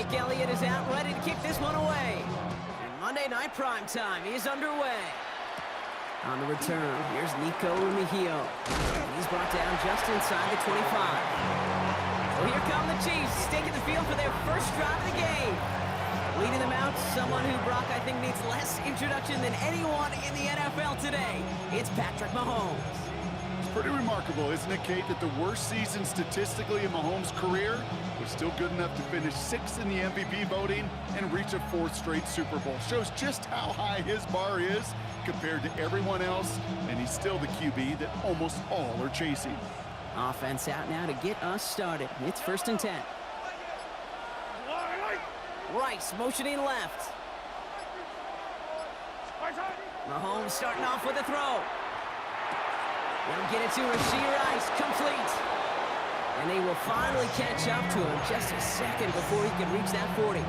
Jake Elliott is out, ready to kick this one away. And Monday Night Primetime is underway. On the return, here's Nico Remigio. He's brought down just inside the 25. So here come the Chiefs, taking the field for their first drive of the game. Leading them out, someone who, Brock, I think needs less introduction than anyone in the NFL today. It's Patrick Mahomes. It's pretty remarkable, isn't it, Kate, that the worst season statistically in Mahomes' career was still good enough to finish 6th in the MVP voting and reach a 4th straight Super Bowl. Shows just how high his bar is compared to everyone else, and he's still the QB that almost all are chasing. Offense out now to get us started. It's 1st and 10. Rice motioning left. Mahomes starting off with a throw. They'll get it to Rashee Rice, complete. And they will finally catch up to him just a second before he can reach that 40.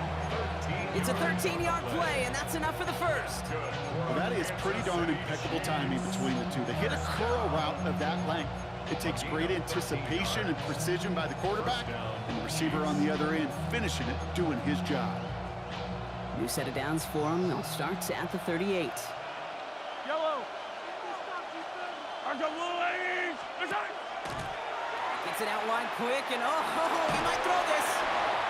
It's a 13-yard play, and that's enough for the first. Well, that is pretty darn impeccable timing between the two. They hit a curl route of that length. It takes great anticipation and precision by the quarterback, and the receiver on the other end finishing it, doing his job. New set of downs for him. They'll start at the 38. Yellow. Gets it out wide quick, and he might throw this.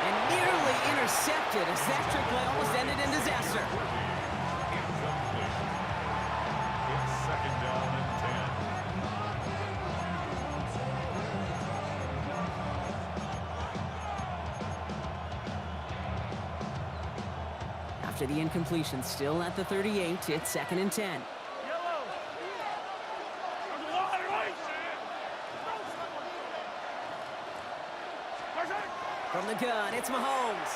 And nearly intercepted as that trick play almost ended in disaster. It's 2nd down and 10. After the incompletion, still at the 38, it's 2nd and 10. From the gun, it's Mahomes.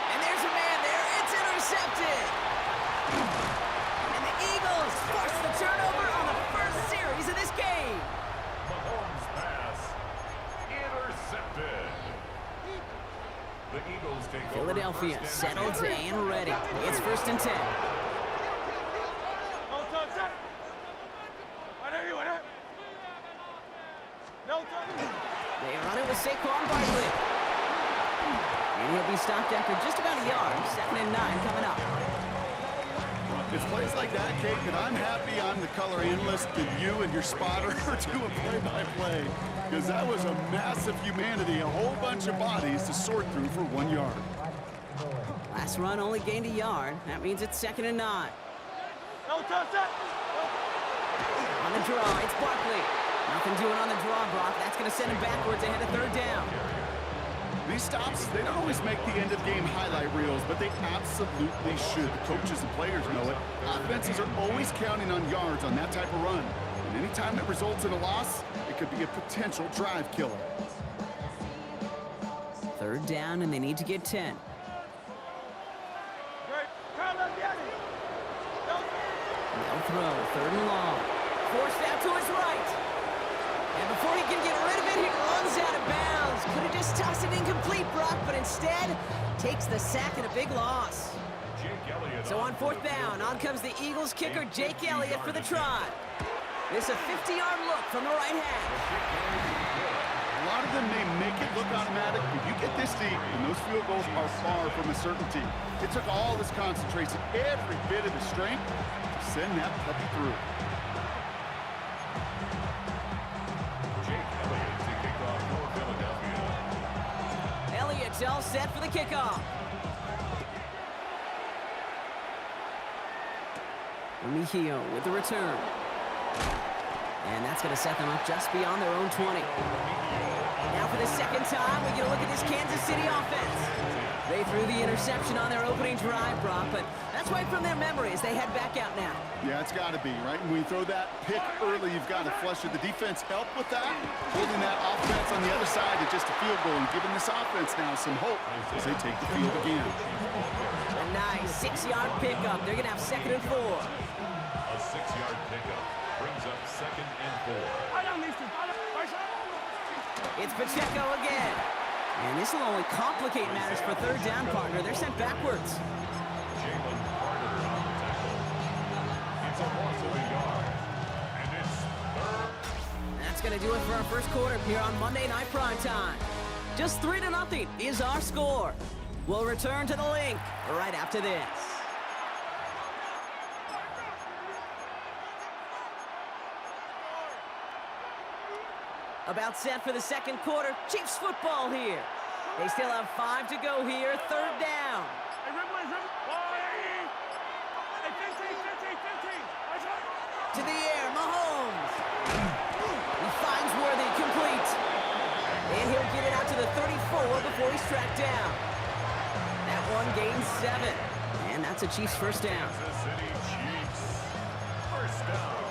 And there's a man there. It's intercepted. And the Eagles force the turnover on the first series of this game. Mahomes pass intercepted. The Eagles take Philadelphia settled and ready. It's 1st and 10. They run it with Saquon Barkley. And he'll be stopped after just about a yard. 2nd and 9 coming up. It's plays like that, Kate, that I'm happy I'm the color analyst and you and your spotter are doing play-by-play. Because that was a massive humanity, a whole bunch of bodies to sort through for 1 yard. Last run only gained a yard. That means it's 2nd and 9. On the draw, it's Barkley. Nothing doing on the draw, Brock. That's going to send him backwards ahead of 3rd down. These stops, they don't always make the end-of-game highlight reels, but they absolutely should. The coaches and players know it. Offenses are always counting on yards on that type of run. And anytime it results in a loss, it could be a potential drive killer. 3rd down, and they need to get 10. They'll throw. 3rd and long. Forced out to his right. And before he can get rid of it, he runs out of bounds. Could have just tossed it incomplete, Brock, but instead takes the sack and a big loss. So on 4th down, on comes the Eagles kicker, Jake Elliott, for the try. This a 50-yard look from the right half. A lot of them may make it look automatic, but you get this deep, and those field goals are far from a certainty. It took all this concentration, every bit of the strength, to send that puppy through. Elliott's all set for the kickoff. Remigio with the return. And that's going to set them up just beyond their own 20. Now for the 2nd time, we get a look at this Kansas City offense. They threw the interception on their opening drive, Brock, but that's right from their memory as they head back out now. Yeah, it's got to be, right? And when you throw that pick early, you've got to flush it. The defense helped with that, holding that offense on the other side to just a field goal and giving this offense now some hope as they take the field again. A nice 6-yard pickup. They're going to have 2nd and 4. A 6-yard pickup brings up 2nd and 4. It's Pacheco again. And this will only complicate matters for 3rd down, partner. They're sent backwards. Jalen Carter on the tackle. It's a loss of a yard. And it's 3rd. That's going to do it for our first quarter here on Monday Night Primetime. Just 3-0 is our score. We'll return to the link right after this. About set for the second quarter. Chiefs football here. They still have 5 to go here. Third down. To the air, Mahomes. He finds Worthy, complete. And he'll get it out to the 34 before he's tracked down. That one gains 7. And that's a Chiefs first down. Kansas City Chiefs. First down.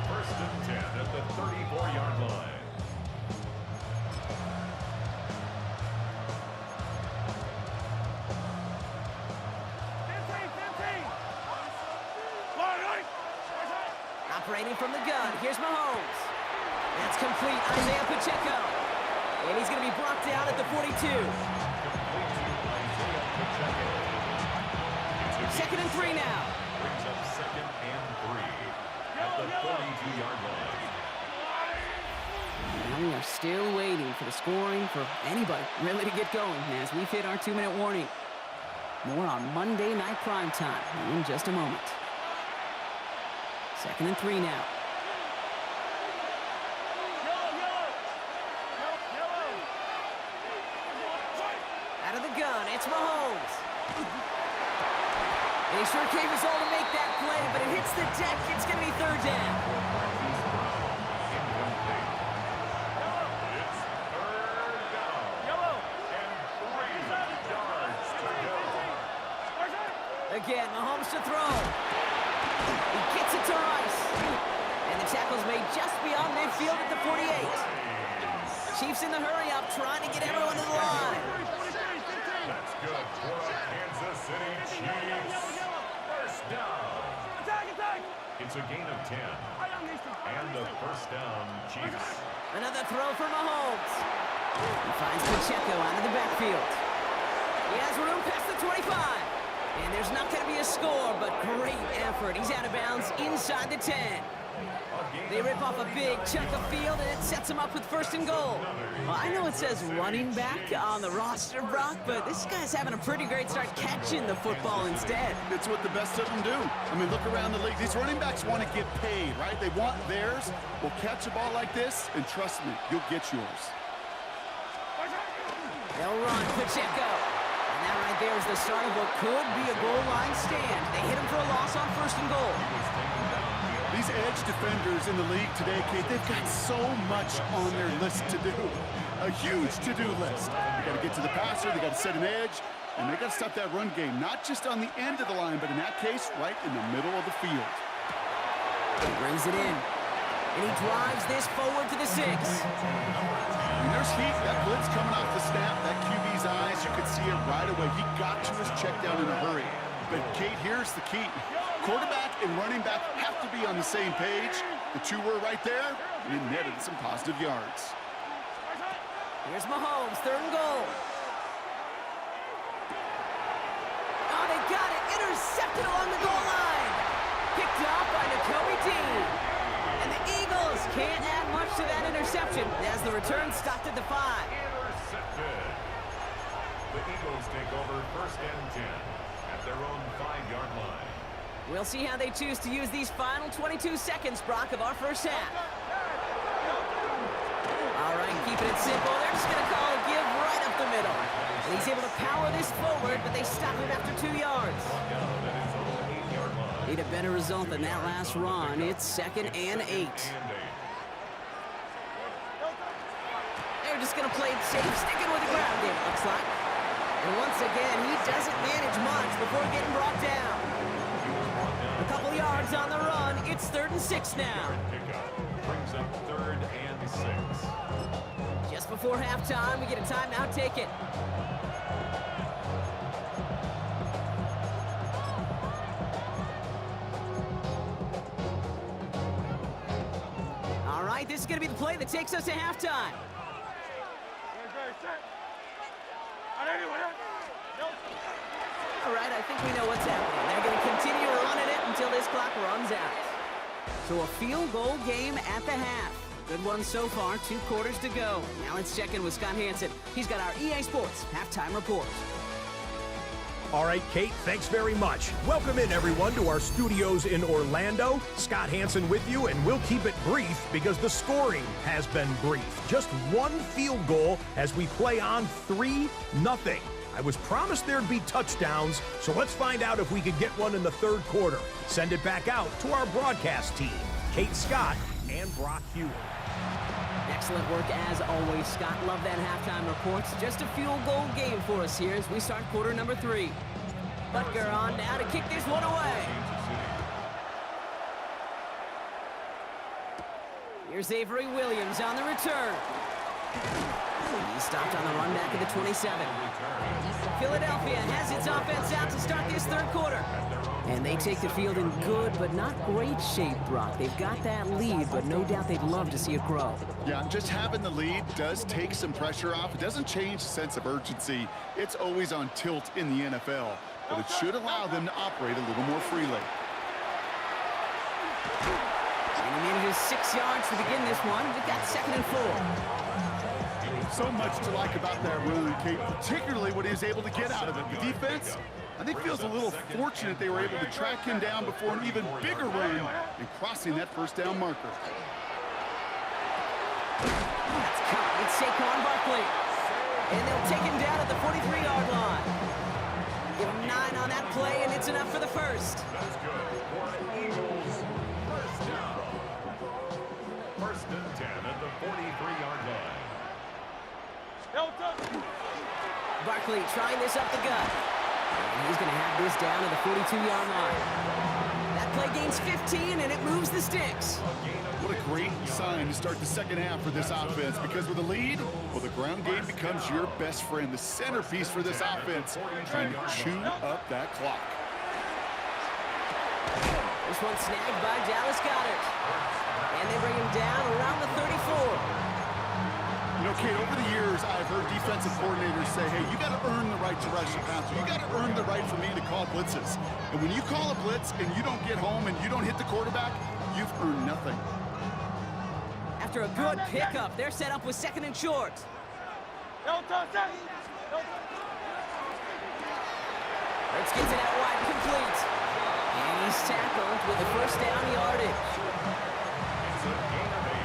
First and 10 at the 34-yard line. Operating from the gun, here's Mahomes. That's complete, Isaiah Pacheco. And he's going to be brought down at the 42. Second and 3 now. Brings up second and 3 at the 32-yard line. And we are still waiting for the scoring for anybody really to get going as we've hit our 2-minute warning. More on Monday Night Primetime in just a moment. Second and 3 now. Out of the gun, it's Mahomes. And he sure gave us all to make that play, but it hits the deck. It's going to be third down. It's third down. And 3 yards to go. Again, Mahomes to throw. He gets it to Rice. And the tackle's made just beyond midfield at the 48. Chiefs in the hurry-up, trying to get everyone to the line. That's good for the Kansas City Chiefs. First down. It's a gain of 10. And a first down, Chiefs. Another throw for Mahomes. He finds Pacheco out of the backfield. He has room past the 25. And there's not going to be a score, but great effort. He's out of bounds inside the 10. They rip off a big chunk of field, and it sets him up with first and goal. Well, I know it says running back on the roster, Brock, but this guy's having a pretty great start catching the football instead. It's what the best of them do. I mean, look around the league. These running backs want to get paid, right? They want theirs. Well, catch a ball like this, and trust me, you'll get yours. They'll run Pacheco. And that right there is the start of what could be a goal line stand. They hit him for a loss on first and goal. These edge defenders in the league today, Kate, they've got so much on their list to do. A huge to-do list. They got to get to the passer, they got to set an edge, and they got to stop that run game, not just on the end of the line, but in that case, right in the middle of the field. He brings it in. And he drives this forward to the 6. And there's heat. That blitz coming off the snap, that QB's eyes, you could see it right away. He got to his check down in a hurry. But, Kate, here's the key. Quarterback and running back have to be on the same page. The two were right there, and it netted some positive yards. Here's Mahomes, third and goal. Oh, they got it. Intercepted along the goal line. Picked off by Nakobe Dean. And the Eagles can't add much to that interception as the return stopped at the 5. Intercepted. The Eagles take over first and 10 at their own 5-yard line. We'll see how they choose to use these final 22 seconds, Brock, of our first half. All right, keeping it simple. They're just going to call a give right up the middle. And he's able to power this forward, but they stop him after 2 yards. Need a better result than that last run. It's second and 8. They're just going to play it safe, sticking with the ground game, looks like. And once again, he doesn't manage much before getting brought down. A couple yards on the run. It's third and 6 now. Brings up third and 6. Just before halftime, we get a timeout. Take it. All right, this is going to be the play that takes us to halftime. All right, I think we know what's happening. They're going to continue running it until this clock runs out. So a field goal game at the half. Good one so far, 2 quarters to go. Now let's check in with Scott Hansen. He's got our EA Sports halftime report. All right, Kate, thanks very much. Welcome in, everyone, to our studios in Orlando. Scott Hansen with you, and we'll keep it brief because the scoring has been brief. Just 1 field goal as we play on 3-0. I was promised there'd be touchdowns, so let's find out if we could get one in the 3rd quarter. Send it back out to our broadcast team, Kate Scott and Brock Hewitt. Excellent work as always, Scott. Love that halftime report. Just a field goal game for us here as we start quarter number 3. Butker on now to kick this one away. Here's Avery Williams on the return. He stopped on the run back at the 27. Philadelphia has its offense out to start this 3rd quarter. And they take the field in good but not great shape, Brock. They've got that lead, but no doubt they'd love to see it grow. Yeah, just having the lead does take some pressure off. It doesn't change the sense of urgency. It's always on tilt in the NFL, but it should allow them to operate a little more freely. And he manages 6 yards to begin this one. We've got 2nd and 4. So much to like about that run, Kate, particularly what he was able to get out of it. The defense, I think, feels a little fortunate they were able to track him down before an even bigger run and crossing that 1st down marker. That's caught. It's Saquon Barkley. And they'll take him down at the 43-yard line. Give him 9 on that play, and it's enough for the 1st. That's good for Eagles. 1st down. 1st and 10 at the 43-yard line. Barkley trying this up the gut. And he's going to have this down at the 42-yard line. That play gains 15, and it moves the sticks. What a great sign to start the 2nd half for this offense, because with a lead, well, the ground game becomes your best friend, the centerpiece for this offense, trying to chew up that clock. This one snagged by Dallas Goedert. And they bring him down around the 34. You know, Kate, over the years, I've heard defensive coordinators say, hey, you got to earn the right to rush the passer. You got to earn the right for me to call blitzes. And when you call a blitz and you don't get home and you don't hit the quarterback, you've earned nothing. After a good pickup, they're set up with 2nd and short. Hurts gets it out wide, complete. And he's tackled with the 1st down yardage. It's a gain of 8.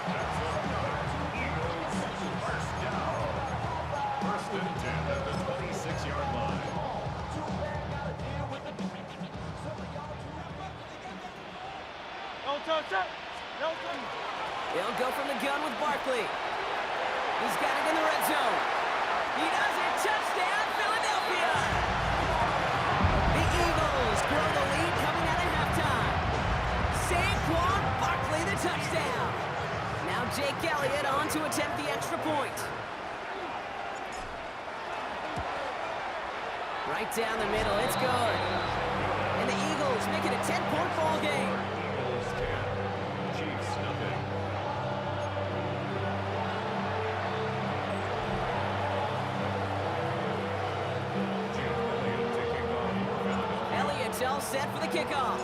That's another Eagles 1st down. 1st and 10 at the 26-yard line. They'll go from the gun with Barkley. He's got it in the red zone. He does it. Touchdown, Philadelphia! The Eagles grow the lead coming out of halftime. Saquon Barkley, the touchdown. Now Jake Elliott on to attempt the extra point. Right down the middle. It's good. And the Eagles make it a 10-point ball game. Eagles 10. Chiefs nothing. Elliott's all set for the kickoff.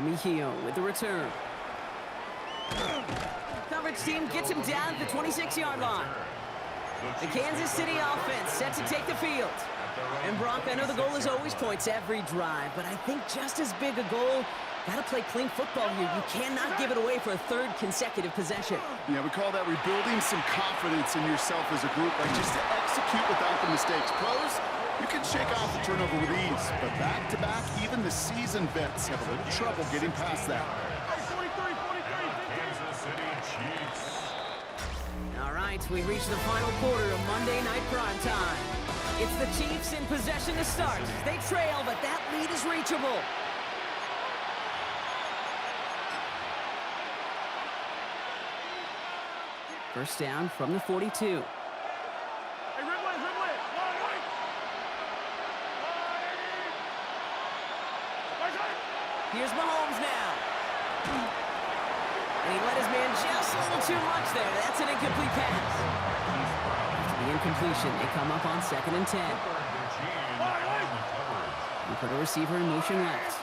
Mejia with the return. Coverage team gets him down at the 26-yard line. The Kansas City offense set to take the field. And Brock, I know the goal is always points every drive, but I think just as big a goal, got to play clean football here. You cannot give it away for a 3rd consecutive possession. Yeah, we call that rebuilding some confidence in yourself as a group, like just to execute without the mistakes. Pros, you can shake off the turnover with ease, but back-to-back, even the seasoned vets have a little trouble getting past that. Kansas City Chiefs. All right, we reach the final quarter of Monday Night Prime Time. It's the Chiefs in possession to start. They trail, but that lead is reachable. First down from the 42. Here's Mahomes now. And he let his man just a little too much there. That's an incomplete pass. After the incompletion, they come up on 2nd and 10. You put a receiver in motion left.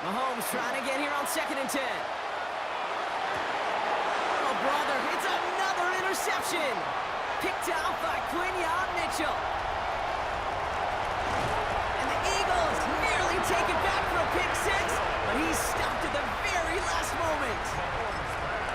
Mahomes trying to get here on 2nd and 10. Oh, brother, it's another interception. Picked out by Quinion Mitchell. And the Eagles nearly take it back for a pick six, but he's stopped at the very last moment.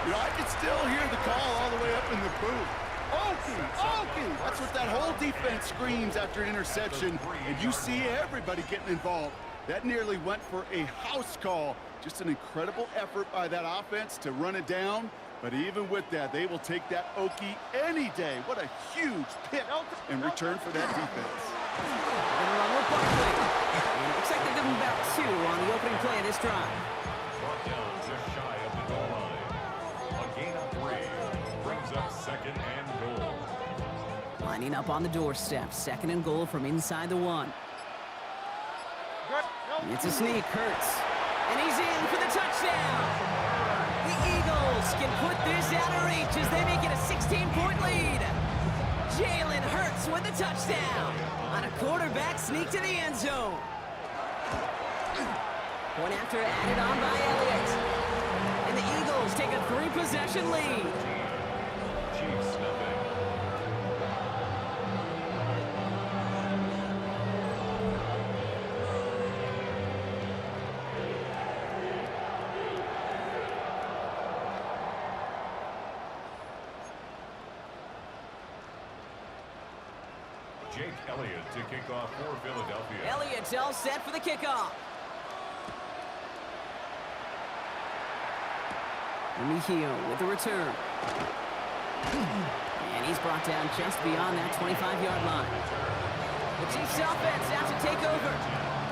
You know, I can still hear the call all the way up in the booth. Okie, Okie! That's what that whole defense screams after an interception, and you see everybody getting involved. That nearly went for a house call. Just an incredible effort by that offense to run it down. But even with that, they will take that Okie any day. What a huge pick in return for that defense. They're gonna run with Barkley. And it looks like they give him about 2 on the opening play of this drive. Brought down just shy of the goal line. A gain of 3 brings up 2nd and goal. Lining up on the doorstep. 2nd and goal from inside the 1. It's a sneak. Hurts. And he's in for the touchdown. The Eagles can put this out of reach as they make it a 16-point lead. Jalen Hurts with the touchdown on a quarterback sneak to the end zone. Point after added on by Elliott. And the Eagles take a 3-possession lead. Chiefs nothing. Jake Elliott to kick off for Philadelphia. Elliott's all set for the kickoff. Mejia with the return. And he's brought down just beyond that 25-yard line. The Chiefs offense out to take over.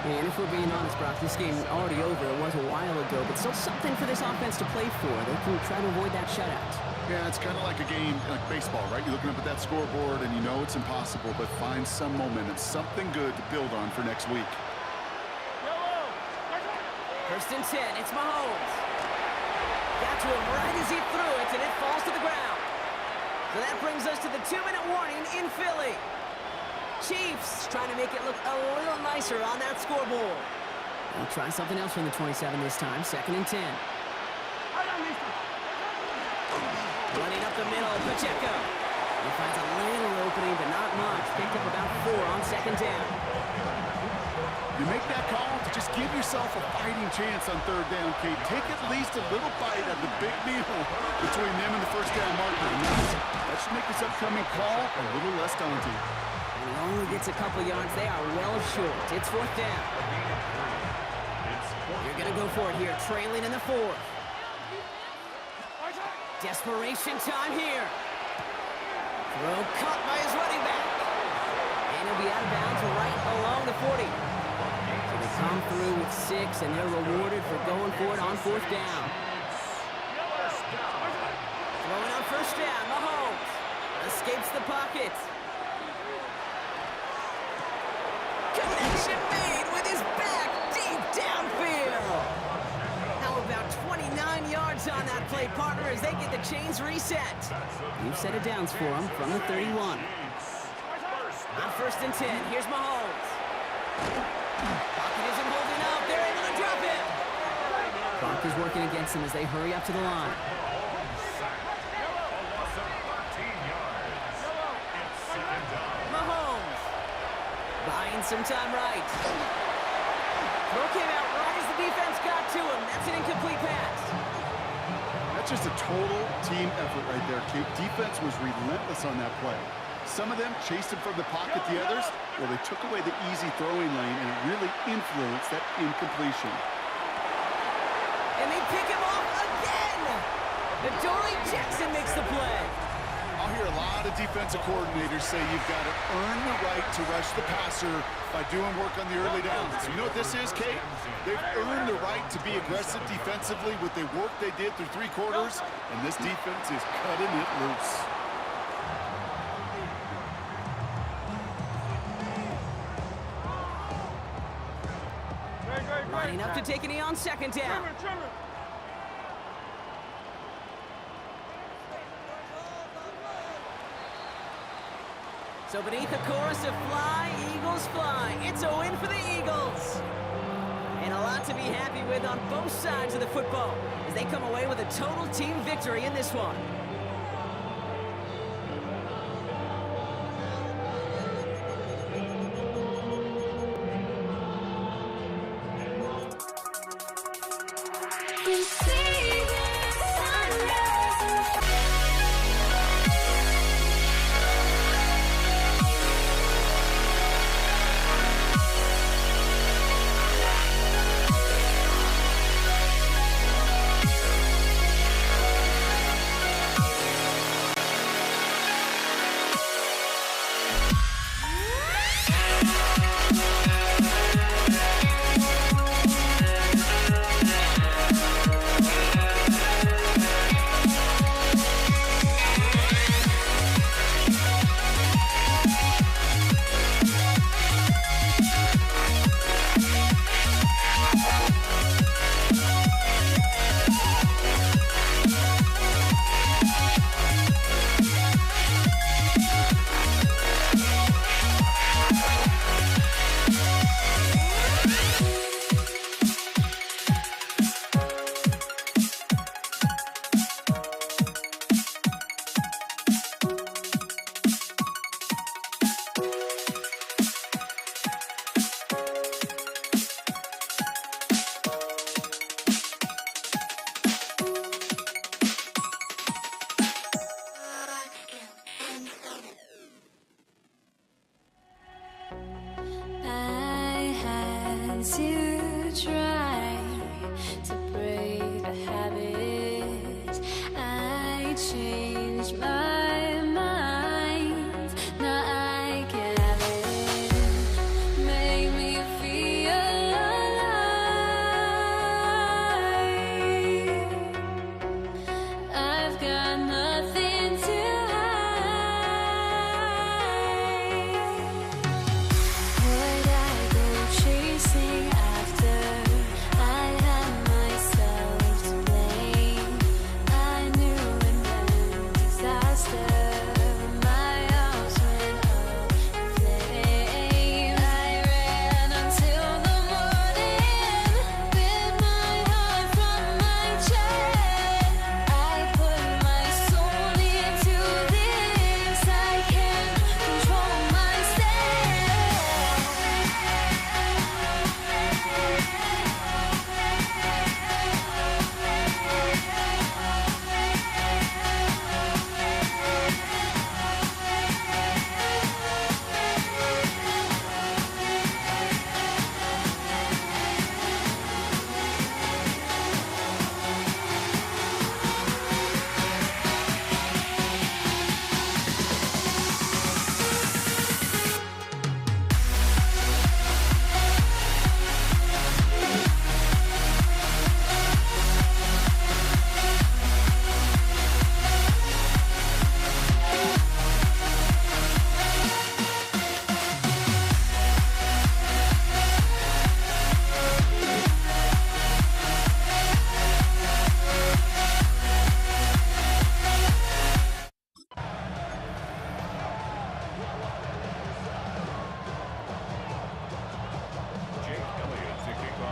And if we're being honest, Brock, this game already over. It was a while ago, but still something for this offense to play for. They can try to avoid that shutout. Yeah, it's kind of like a game, like baseball, right? You're looking up at that scoreboard, and you know it's impossible, but find some momentum, something good to build on for next week. 1st and 10, it's Mahomes. Got to him right as he threw it, and it falls to the ground. So that brings us to the 2-minute warning in Philly. Chiefs trying to make it look a little nicer on that scoreboard. They'll try something else from the 27 this time, 2nd and 10. Running up the middle, Pacheco. He finds a little opening, but not much. Picked up about 4 on 2nd down. You make that call to just give yourself a fighting chance on 3rd down, Kate. Take at least a little bite of the big meal between them and the 1st down marker. That should make this upcoming call a little less daunting. And he only gets a couple yards. They are well short. It's 4th down. You're going to go for it here, trailing in the 4th. Desperation time here. Throw caught by his running back. And he'll be out of bounds right along the 40. So they come through with 6, and they're rewarded for going for it on 4th down. Throwing on 1st down, Mahomes escapes the pocket. Connection made with his back deep downfield. How about 29 yards on that play, partner, as they get the chains reset. New set of downs for him from the 31. On 1st and 10, here's Mahomes. Pocket isn't holding up. They're able to drop it. Clock is working against them as they hurry up to the line. Mahomes buying some time right. Throw came out right as the defense got to him. That's an incomplete pass. That's just a total team effort right there, Kate. Defense was relentless on that play. Some of them chased him from the pocket. The others, well, they took away the easy throwing lane, and it really influenced that incompletion. And they pick him off again. Adoree Jackson makes the play. I'll hear a lot of defensive coordinators say you've got to earn the right to rush the passer by doing work on the early downs. You know what this is, Kate? They've earned the right to be aggressive defensively with the work they did through 3 quarters, and this defense is cutting it loose. Lining up to take a knee on 2nd down. So beneath the chorus of Fly, Eagles Fly, it's a win for the Eagles. And a lot to be happy with on both sides of the football as they come away with a total team victory in this one.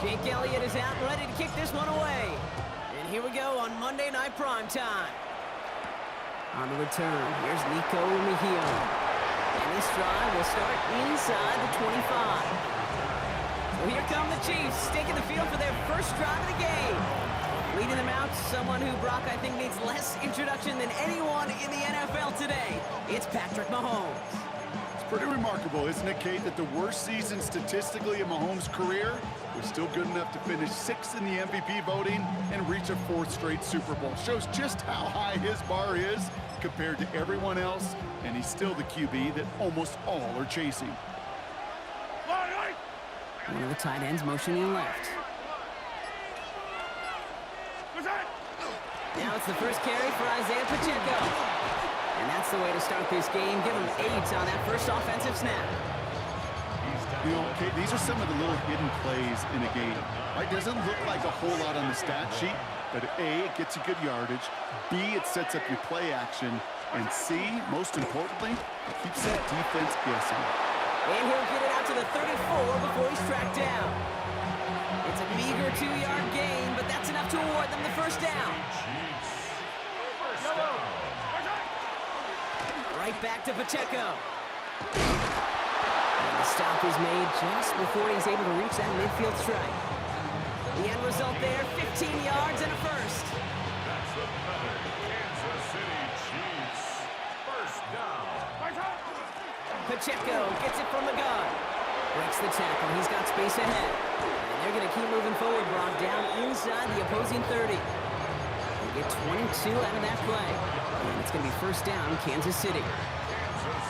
Jake Elliott is out and ready to kick this one away. And here we go on Monday Night Primetime. On the return, here's Nico Mejia. And this drive will start inside the 25. So here come the Chiefs, taking the field for their first drive of the game. Leading them out, someone who Brock, I think, needs less introduction than anyone in the NFL today. It's Patrick Mahomes. It's pretty remarkable, isn't it, Kate, that the worst season statistically in Mahomes' career was still good enough to finish 6th in the MVP voting and reach a 4th straight Super Bowl. Shows just how high his bar is compared to everyone else, and he's still the QB that almost all are chasing. One of the tight ends motioning left. Now it's the first carry for Isaiah Pacheco. And that's the way to start this game. Give him 8 on that first offensive snap. You know, Kate, these are some of the little hidden plays in a game. Right? Doesn't look like a whole lot on the stat sheet, but A, it gets you good yardage. B, it sets up your play action. And C, most importantly, it keeps that defense guessing. And he'll get it out to the 34 before he's tracked down. It's a meager 2-yard gain, but that's enough to award them the first down. Right back to Pacheco. And the stop is made just before he's able to reach that midfield strike. The end result there, 15 yards and a first. That's another Kansas City Chiefs first down. Pacheco gets it from the gun. Breaks the tackle. He's got space ahead. And they're going to keep moving forward, Brock, down inside the opposing 30. They get 22 out of that play. And it's going to be first down, Kansas City.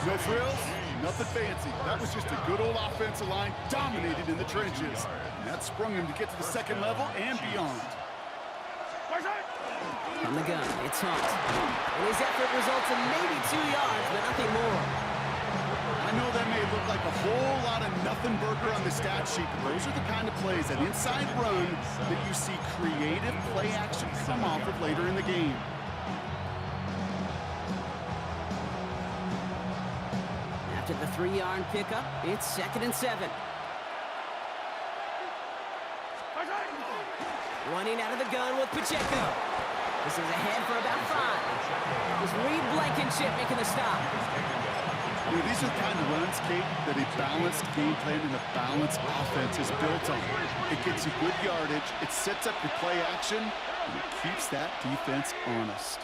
No frills, nothing fancy. That was just a good old offensive line dominated in the trenches. And that sprung him to get to the second level and beyond. From the gun, it's Hunt. And his effort results in maybe 2 yards, but nothing more. I know that may look like a whole lot of nothing burger on the stat sheet, but those are the kind of plays, that inside run, that you see creative play action come off of later in the game. After the 3-yard pickup, it's 2nd and 7. Running out of the gun with Pacheco. This is ahead for about 5. It was Reed Blankenship making the stop. You know, these are the kind of runs, Kate, that a balanced game plan and a balanced offense is built on. It gets you good yardage, it sets up your play action, and it keeps that defense honest.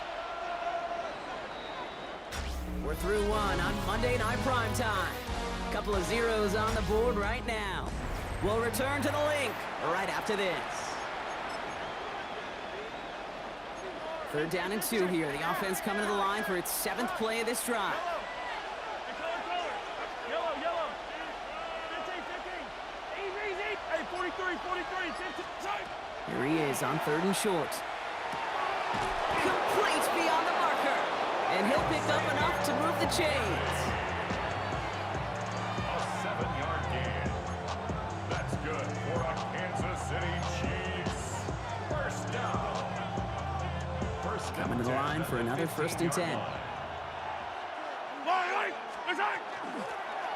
We're through one on Monday Night Primetime. A couple of zeros on the board right now. We'll return to the link right after this. 3rd down and 2 here. The offense coming to the line for its 7th play of this drive. Here he is on 3rd and short. Complete beyond the marker. And he'll pick up enough to move the chains. A 7-yard gain. That's good for a Kansas City Chiefs first down. Coming to the line for another 1st and 10.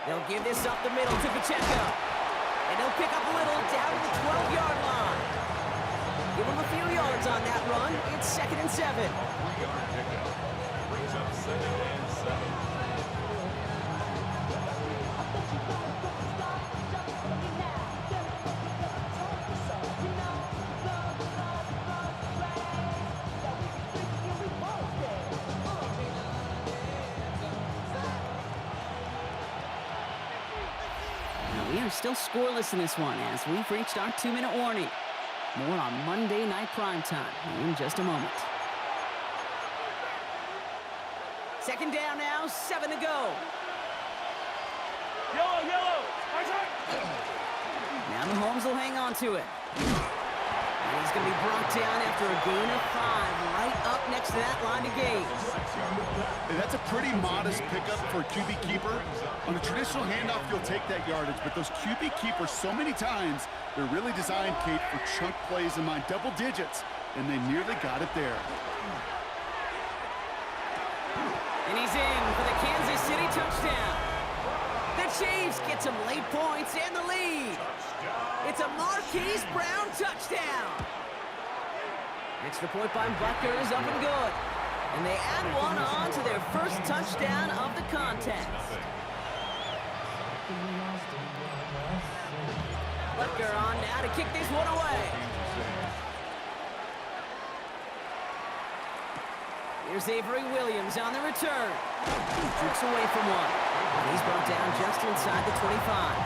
They'll give this up the middle to Pacheco. And he'll pick up a little down to the 12-yard line. Give him a few yards on that run. It's 2nd and 7. 3-yard pickup brings up 2nd and 7. We are still scoreless in this one as we've reached our 2-minute warning. More on Monday Night Primetime in just a moment. 2nd down now, 7 to go. Yellow! Now Mahomes will hang on to it. And he's going to be brought down after a gain of 5, right up next to that line of gain. And that's a pretty modest pickup for a QB keeper. On a traditional handoff, you'll take that yardage, but those QB keepers, so many times, they're really designed, Kate, for chunk plays in my double digits, and they nearly got it there. And he's in for the Kansas City touchdown. The Chiefs get some late points and the lead. It's a Marquise Brown touchdown. Extra point by Butker is up and good. And they add one on to their first touchdown of the contest. Butker on now to kick this one away. Here's Avery Williams on the return. He drifts away from one. And he's brought down just inside the 25.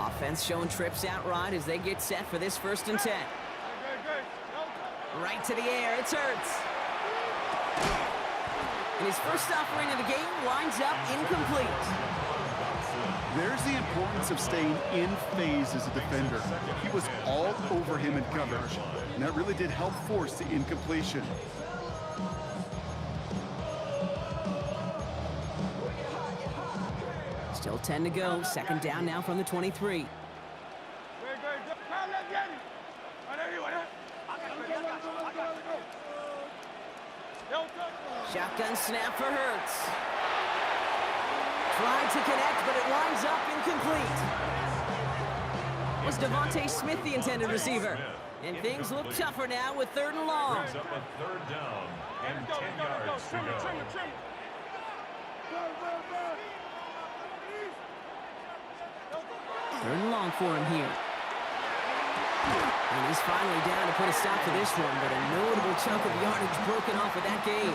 Offense showing trips out right as they get set for this 1st and 10. Right to the air, it's Hurts. And his first offering of the game winds up incomplete. There's the importance of staying in phase as a defender. He was all over him in coverage, and that really did help force the incompletion. Still 10 to go, 2nd down now from the 23. Shotgun snap for Hurts. Trying to connect, but it winds up incomplete. Was Devontae Smith the intended receiver? And things look tougher now with 3rd and long. Brings up a 3rd down and 10 yards to go. 3rd and long for him here. And he's finally down to put a stop to this one, but a notable chunk of yardage broken off with that gain.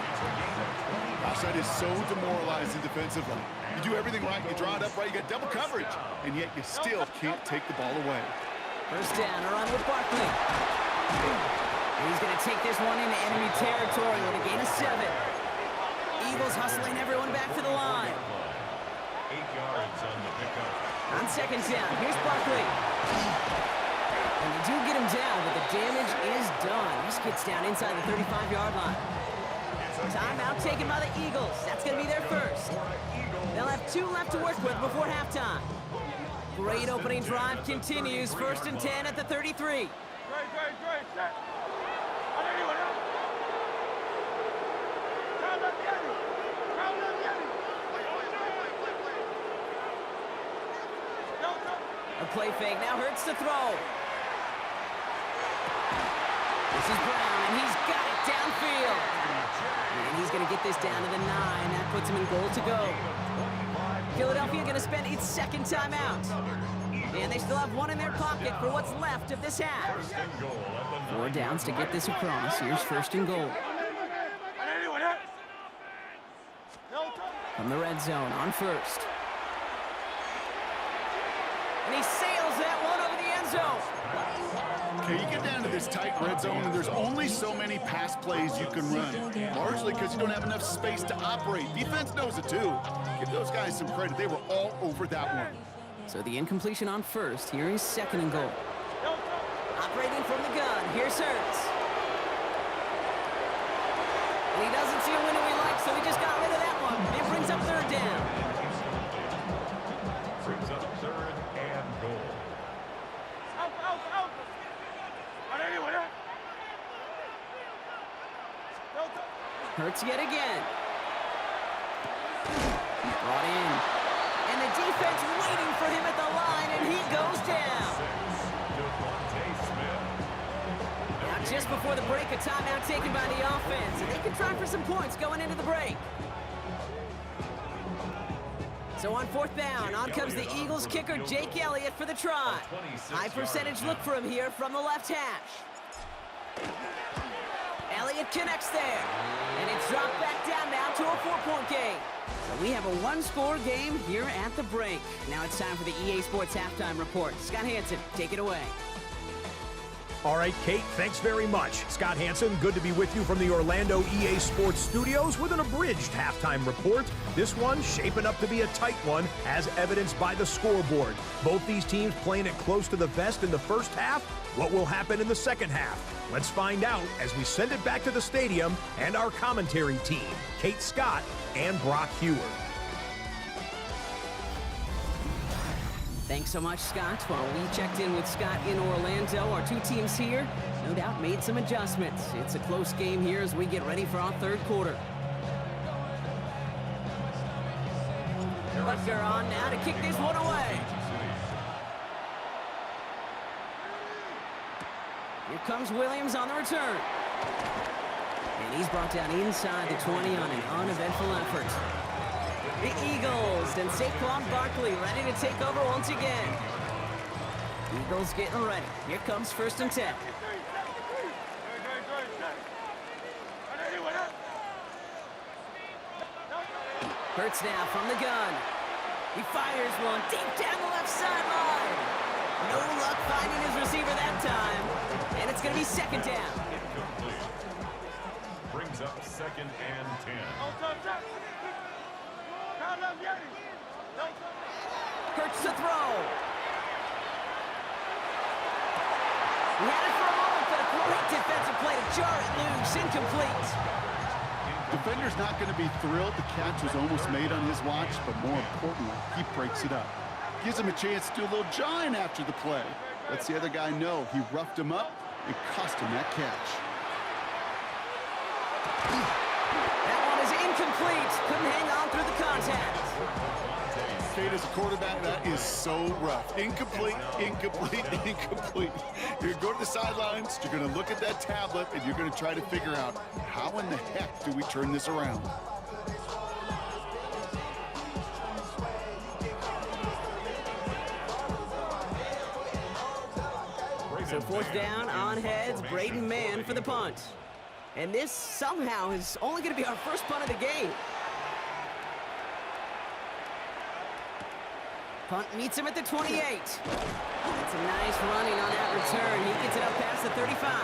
Gosh, that is so demoralizing defensively. You do everything right, you draw it up right, you got double coverage, and yet you still can't take the ball away. 1st down, a run with Barkley. He's going to take this one into enemy territory with a gain of 7. Eagles hustling everyone back to the line. 8 yards on the pickup. On 2nd down, here's Barkley. And they do get him down, but the damage is done. This gets down inside the 35-yard line. Timeout taken by the Eagles. That's going to be their first. They'll have 2 left to work with before halftime. Great opening drive continues. 1st and 10 at the 33. A play fake. Now Hurts to throw. This is Brown, and he's got it downfield. And he's going to get this down to the 9. That puts him in goal to go. Philadelphia going to spend its 2nd timeout. And they still have 1 in their pocket for what's left of this half. 4 downs to get this across. Here's 1st and goal. From the red zone on 1st. And he sails that one over the end zone. Okay, you get down to this tight red zone, and there's only so many pass plays you can run, largely because you don't have enough space to operate. Defense knows it too. Give those guys some credit. They were all over that one. So the incompletion on 1st. Here is 2nd and goal. Operating from the gun. Here's Hurts. And he doesn't see a window he likes, so he just got rid of that one. It brings up 3rd down. Brings up 3rd and goal. Hurts yet again. Brought in. And the defense waiting for him at the line, and he goes down. Devontae Smith. Now just before the break, a timeout taken by the offense, and they can try for some points going into the break. So on 4th down, on comes the Eagles kicker, Jake Elliott, for the try. High percentage look for him here from the left hash. Elliott connects there. And it's dropped back down now to a 4-point game. So we have a 1-score game here at the break. Now it's time for the EA Sports Halftime Report. Scott Hanson, take it away. All right, Kate, thanks very much. Scott Hanson, good to be with you from the Orlando EA Sports Studios with an abridged halftime report. This one shaping up to be a tight one, as evidenced by the scoreboard. Both these teams playing it close to the vest in the first half. What will happen in the second half? Let's find out as we send it back to the stadium and our commentary team, Kate Scott and Brock Hewer. Thanks so much, Scott. While we checked in with Scott in Orlando, our 2 teams here, no doubt, made some adjustments. It's a close game here as we get ready for our 3rd quarter. Butker on now to kick this one away. Here comes Williams on the return. And he's brought down inside the 20 on an uneventful effort. The Eagles and Saquon Barkley ready to take over once again. Eagles getting ready. Here comes 1st and 10. Hurts now from the gun. He fires one deep down the left sideline. No luck finding his receiver that time. And it's going to be 2nd down. Incomplete. Brings up 2nd and 10. Hurts to throw. He had it for a moment, but a great defensive play to jar it loose. Incomplete. Defender's not going to be thrilled the catch was almost made on his watch, but more importantly, he breaks it up. Gives him a chance to do a little jawing after the play. Lets the other guy know he roughed him up and cost him that catch. Kate, as a quarterback, that is so rough. Incomplete, incomplete, incomplete. You're going to go to the sidelines, you're going to look at that tablet, and you're going to try to figure out how in the heck do we turn this around. So fourth down, on heads, Braden Mann for the punt. And this somehow is only going to be our first punt of the game. Punt meets him at the 28. That's a nice running on that return. He gets it up past the 35.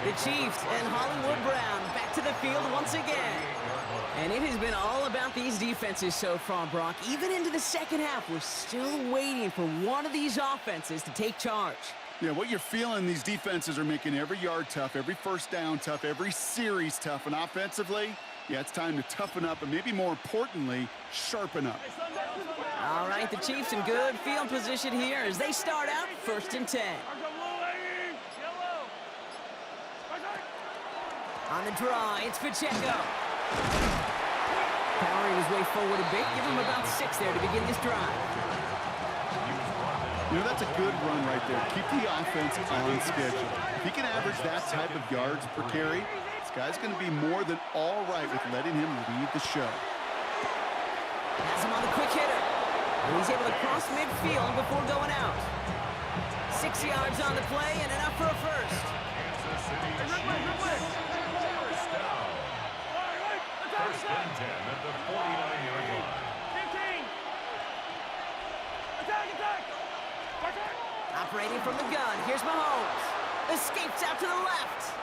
The Chiefs and Hollywood Brown back to the field once again. And it has been all about these defenses so far, Brock. Even into the second half, we're still waiting for one of these offenses to take charge. Yeah, what you're feeling, these defenses are making every yard tough, every first down tough, every series tough. And offensively, yeah, it's time to toughen up and maybe more importantly, sharpen up. All right, the Chiefs in good field position here as they start out 1st and 10. On the draw, it's Pacheco. Powering his way forward a bit. Give him about 6 there to begin this drive. You know, that's a good run right there. Keep the offense on schedule. If he can average that type of yards per carry, this guy's going to be more than all right with letting him lead the show. Has him on the quick hitter. And he's able to cross midfield before going out. 6 yards on the play and enough for a first. Kansas City Chiefs. First down. First and 10 at the 49-yard line. Operating from the gun, here's Mahomes. Escapes out to the left.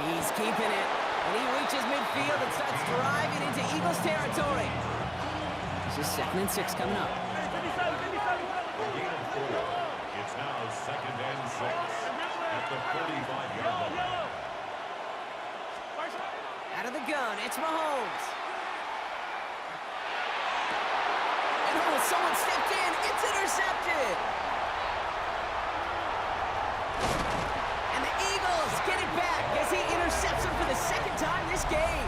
He's keeping it. And he reaches midfield and starts driving into Eagles territory. This is 2nd and 6 coming up. Gain of 4. It's now 2nd and 6 at the 45-yard line. Out of the gun, it's Mahomes. And oh, someone stepped in. It's intercepted. And the Eagles get it back as he intercepts him for the 2nd time this game.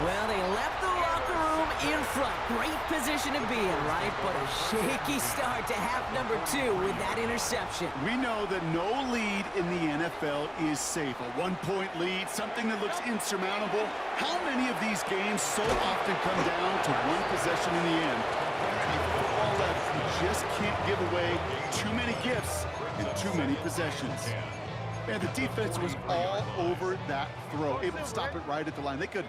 Well, they left the locker room in front. Great position to be in, right? But a shaky start to half number 2 with that interception. We know that no lead in the NFL is safe. A 1-point lead, something that looks insurmountable. How many of these games so often come down to one possession in the end? Football left, you just can't give away too many gifts and too many possessions. And the defense was all over that throw, able to stop it right at the line. They could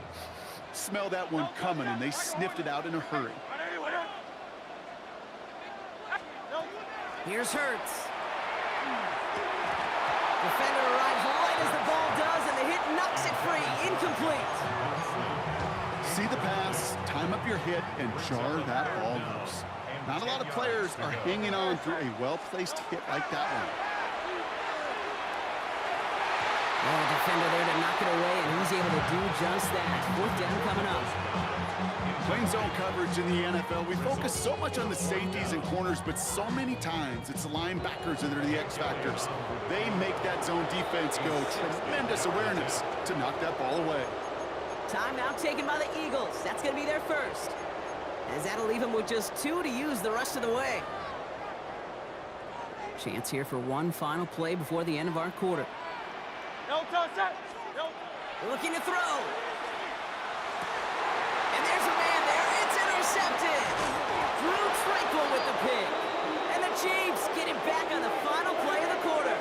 smell that one coming, and they sniffed it out in a hurry. Here's Hurts. Defender arrives right as the ball does, and the hit knocks it free. Incomplete. See the pass, time up your hit, and jar that ball loose. Not a lot of players are hanging on through a well-placed hit like that one. Well, the defender there to knock it away, and he's able to do just that. 4th down coming up. Playing zone coverage in the NFL, we focus so much on the safeties and corners, but so many times it's the linebackers that are the X factors. They make that zone defense go. Tremendous awareness to knock that ball away. Timeout taken by the Eagles. That's going to be their first. As that'll leave them with just 2 to use the rest of the way. Chance here for one final play before the end of our quarter. Looking to throw. And there's a man there. It's intercepted. Drew Tranquill with the pick. And the Chiefs get it back on the final play of the quarter.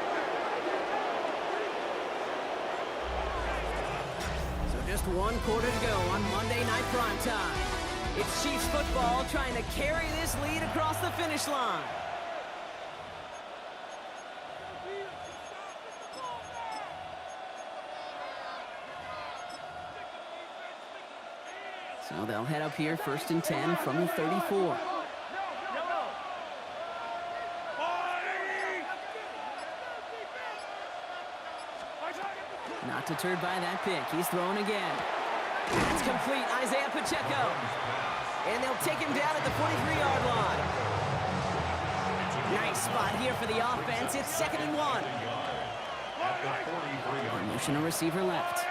So just 1 quarter to go on Monday Night Primetime. It's Chiefs football trying to carry this lead across the finish line. So they'll head up here 1st and 10 from the 34. Not deterred by that pick. He's throwing again. It's complete. Isaiah Pacheco. And they'll take him down at the 43-yard line. Nice spot here for the offense. It's 2nd and 1. Motion a receiver left.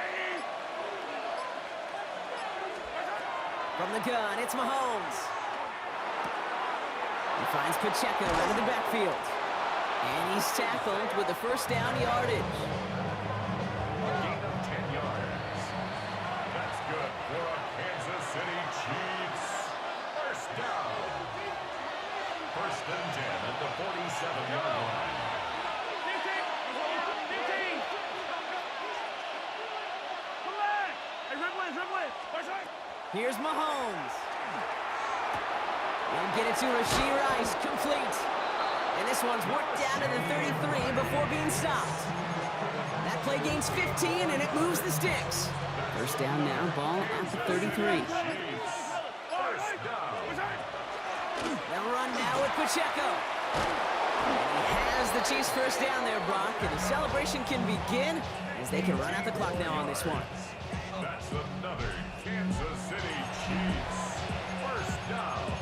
From the gun, it's Mahomes. He finds Pacheco out of the backfield. And he's tackled with the first down yardage. Gain of 10 yards. That's good for a Kansas City Chiefs. First down. First and 10 at the 47-yard line. Here's Mahomes. He'll get it to Rashee Rice, complete. And this one's worked down to the 33 before being stopped. That play gains 15, and it moves the sticks. First down now, ball at the 33. First down. They'll run now with Pacheco. And he has the Chiefs first down there, Brock, and the celebration can begin as they can run out the clock now on this one. That's another Kansas City Chiefs. First down.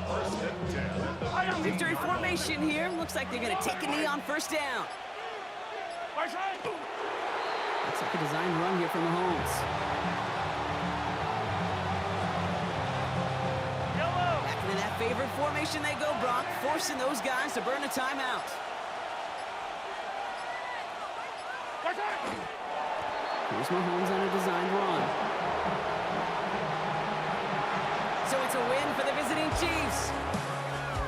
First and 10 at the Victory formation here. Looks like they're going to take a knee on first down. Looks like a designed run here from Mahomes. Back into that favorite formation they go, Brock, forcing those guys to burn a timeout. Here's Mahomes on a designed run. So it's a win for the visiting Chiefs.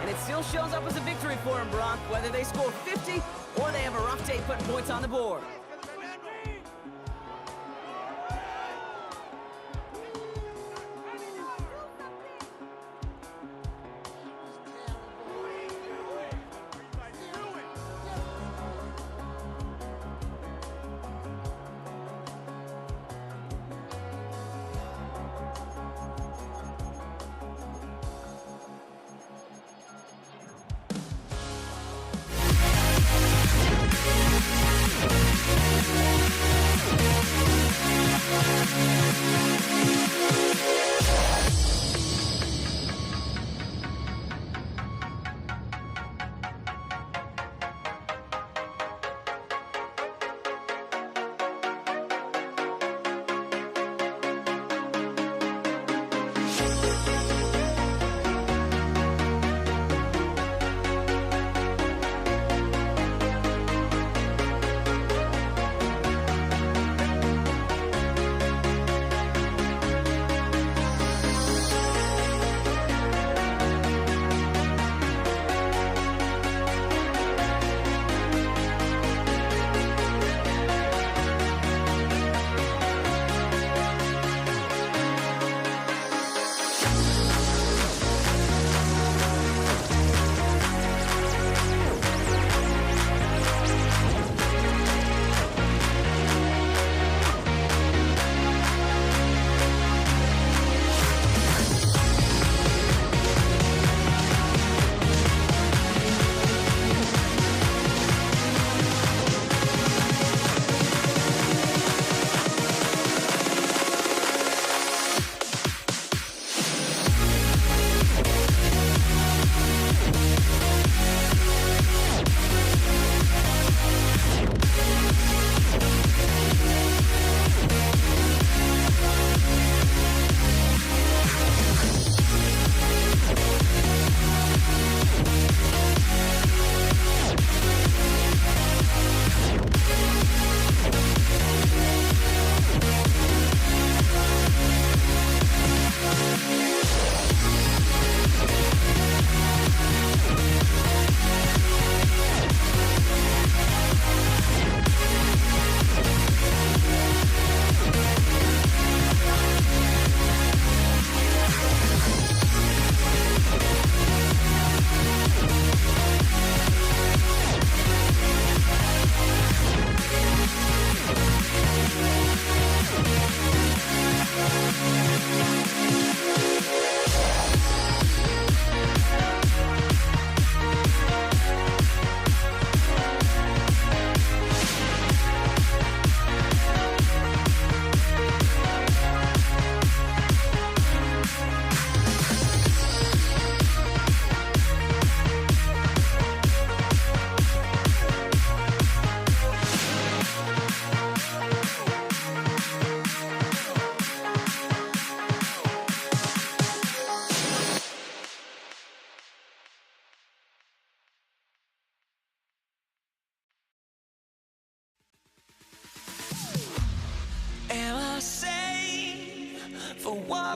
And it still shows up as a victory for them, Brock, whether they score 50 or they have a rough day putting points on the board.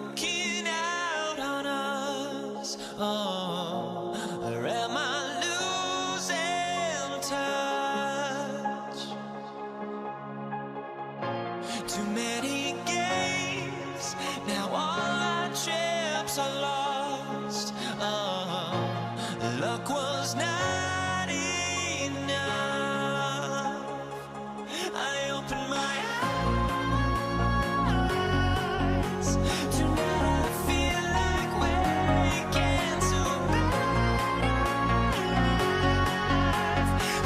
walking out on us? Oh, or am I losing touch? Too many games, now all our chips are lost. Oh, luck was not enough. I opened my eyes. Tonight I feel like waking to life.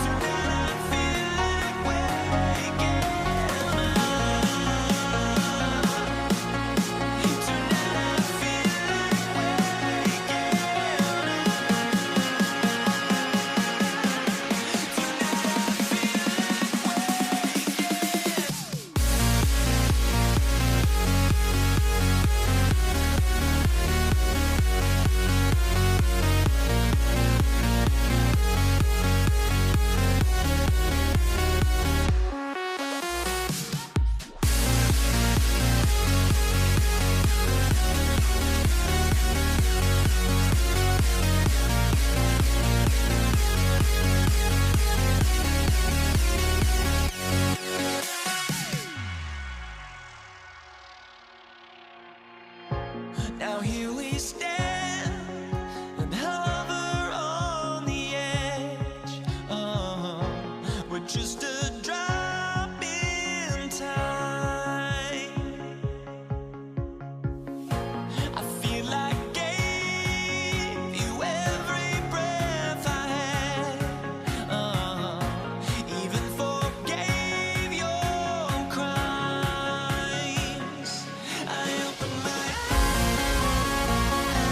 Tonight I feel like waking up. Tonight I feel like waking Now here we stand and hover on the edge. Oh, we're just a drop in time. I feel like gave you every breath I had. Even forgave your crimes. I opened my eyes.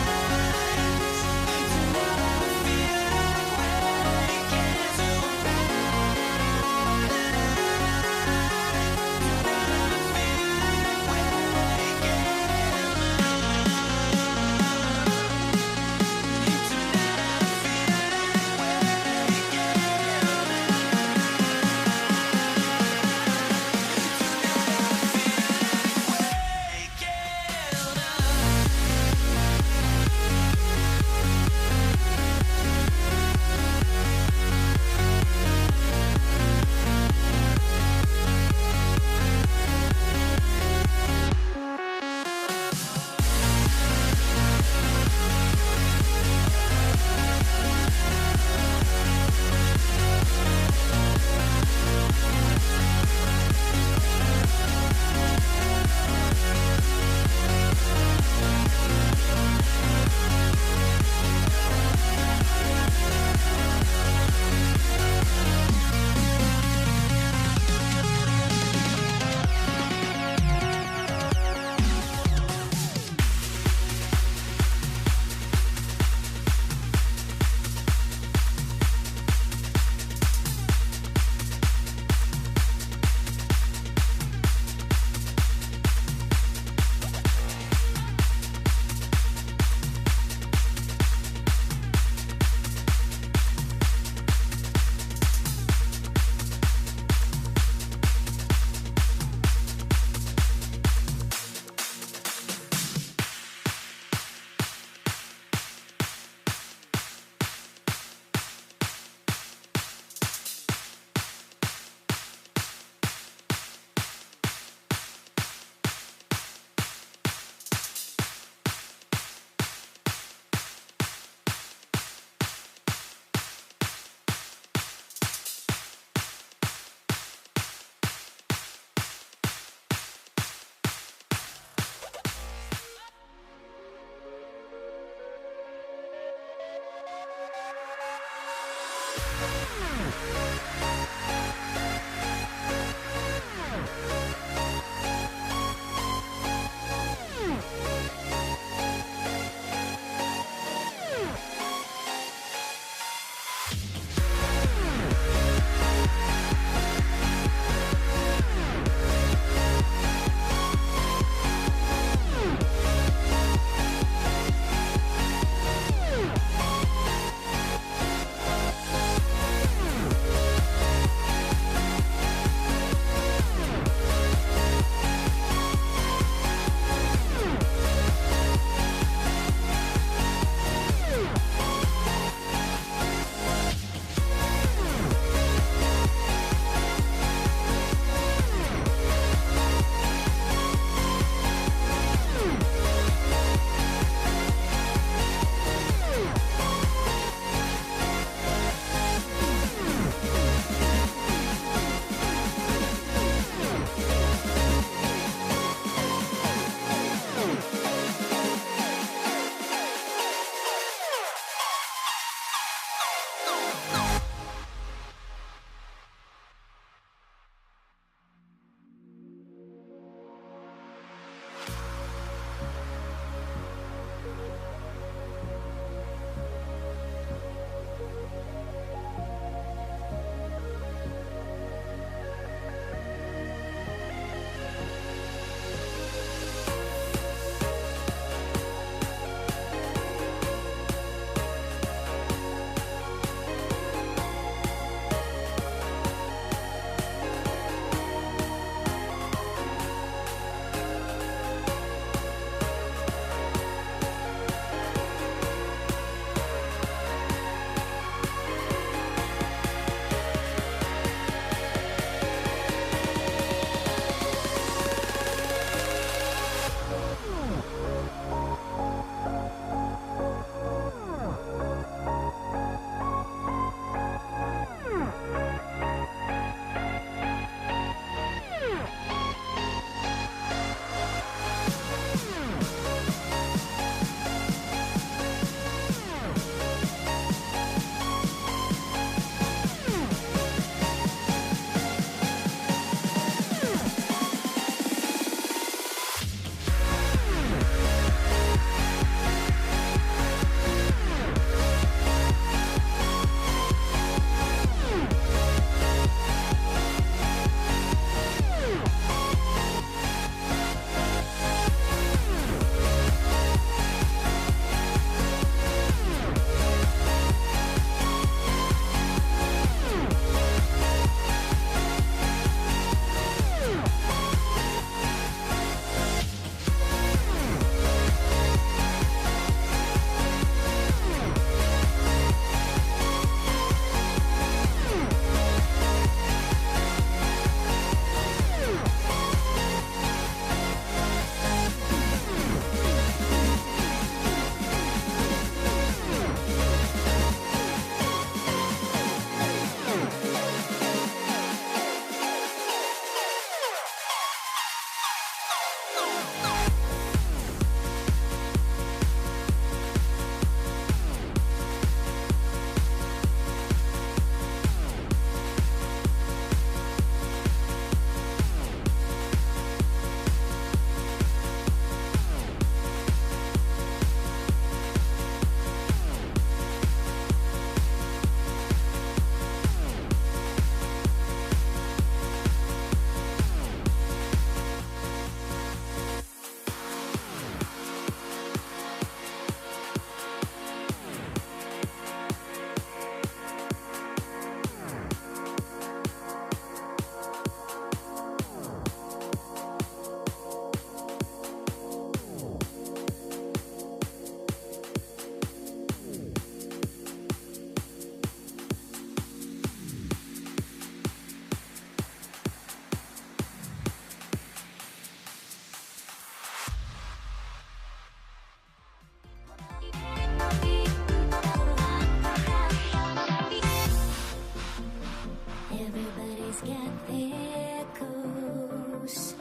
Everybody's got their goals,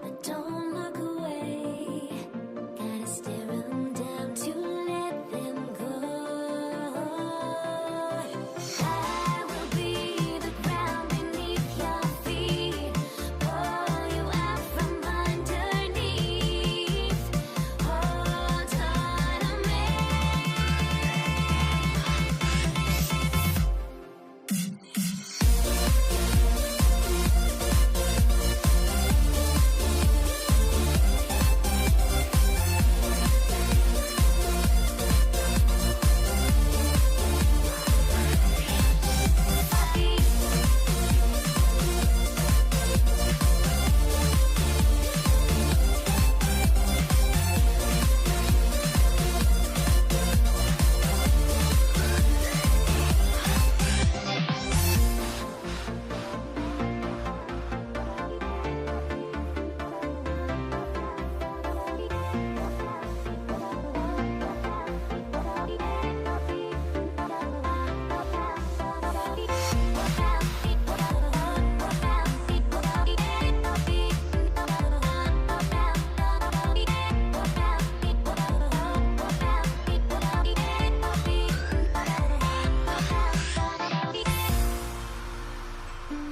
but don't look away. Gotta stare 'em down to let them go. I will be the ground beneath your feet, pull you out from underneath. Hold on to me.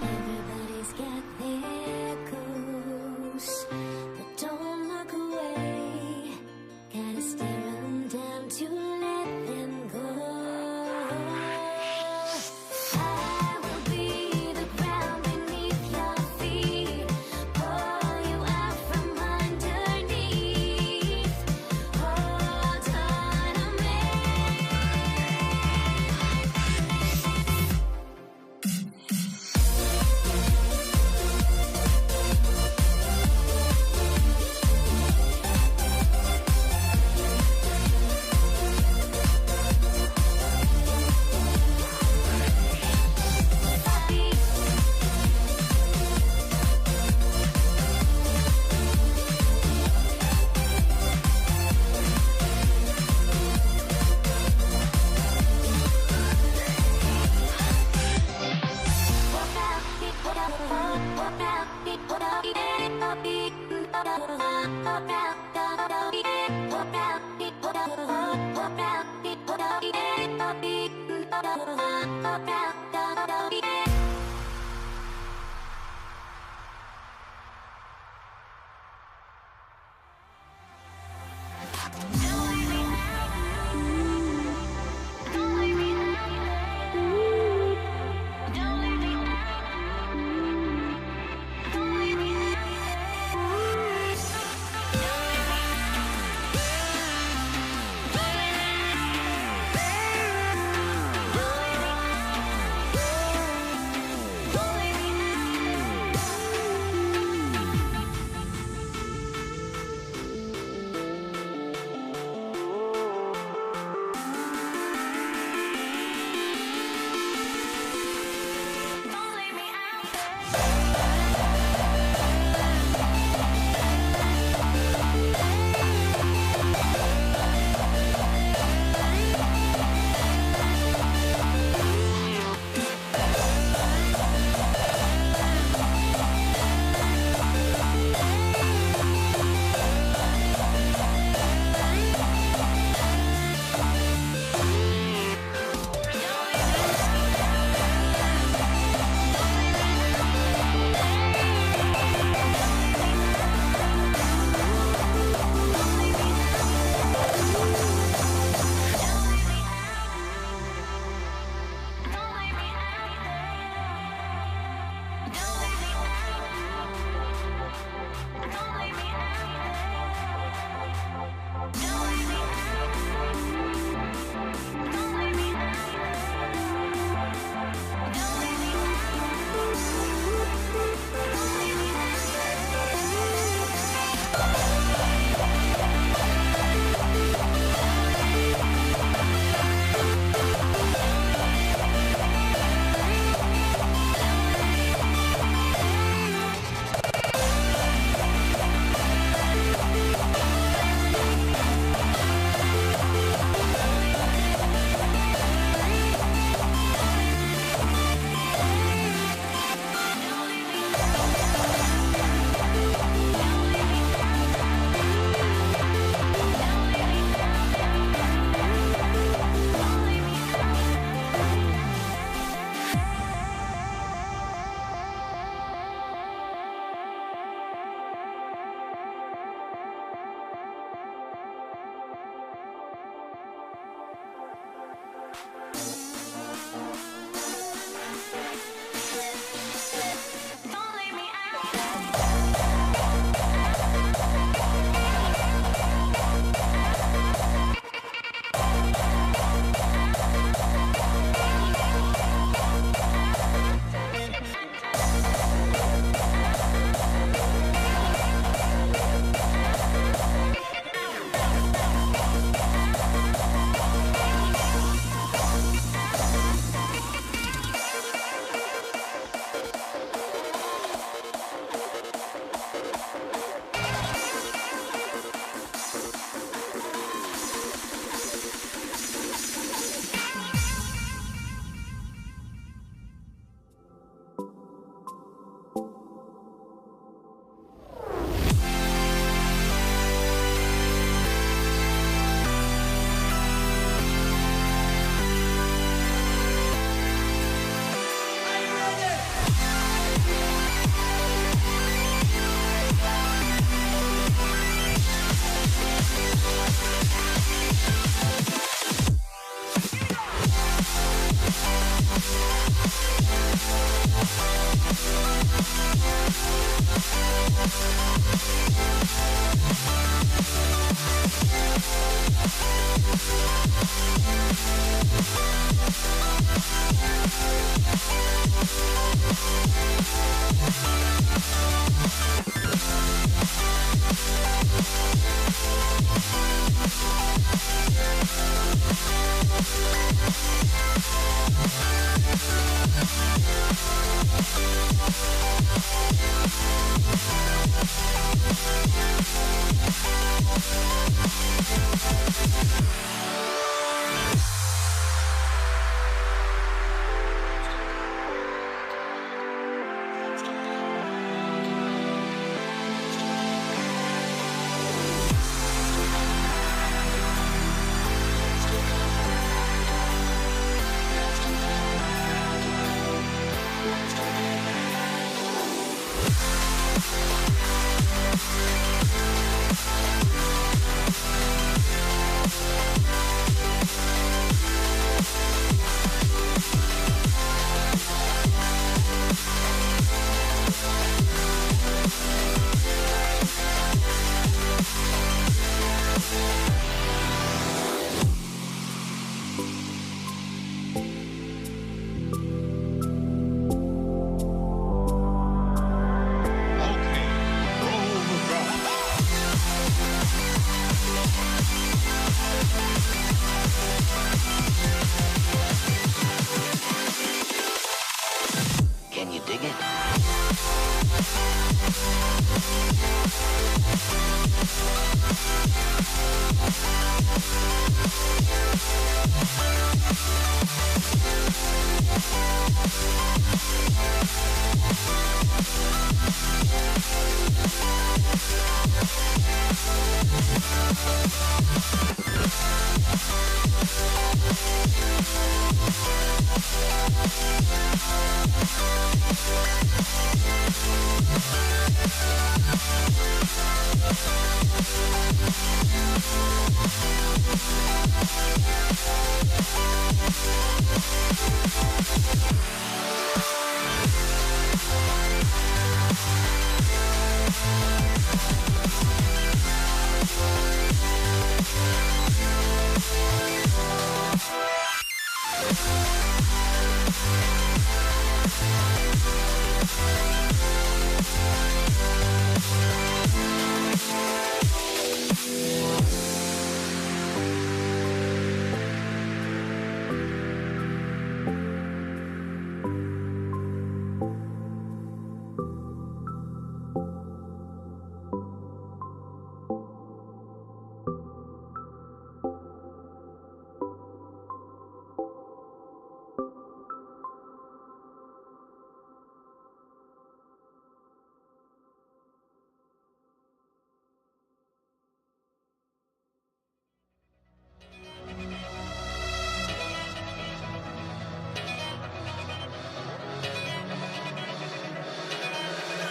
Everybody's got their goals, but don't look away. Gotta stare 'em down to let them go. I will be the ground beneath your feet, pull you out from underneath. Hold on to me.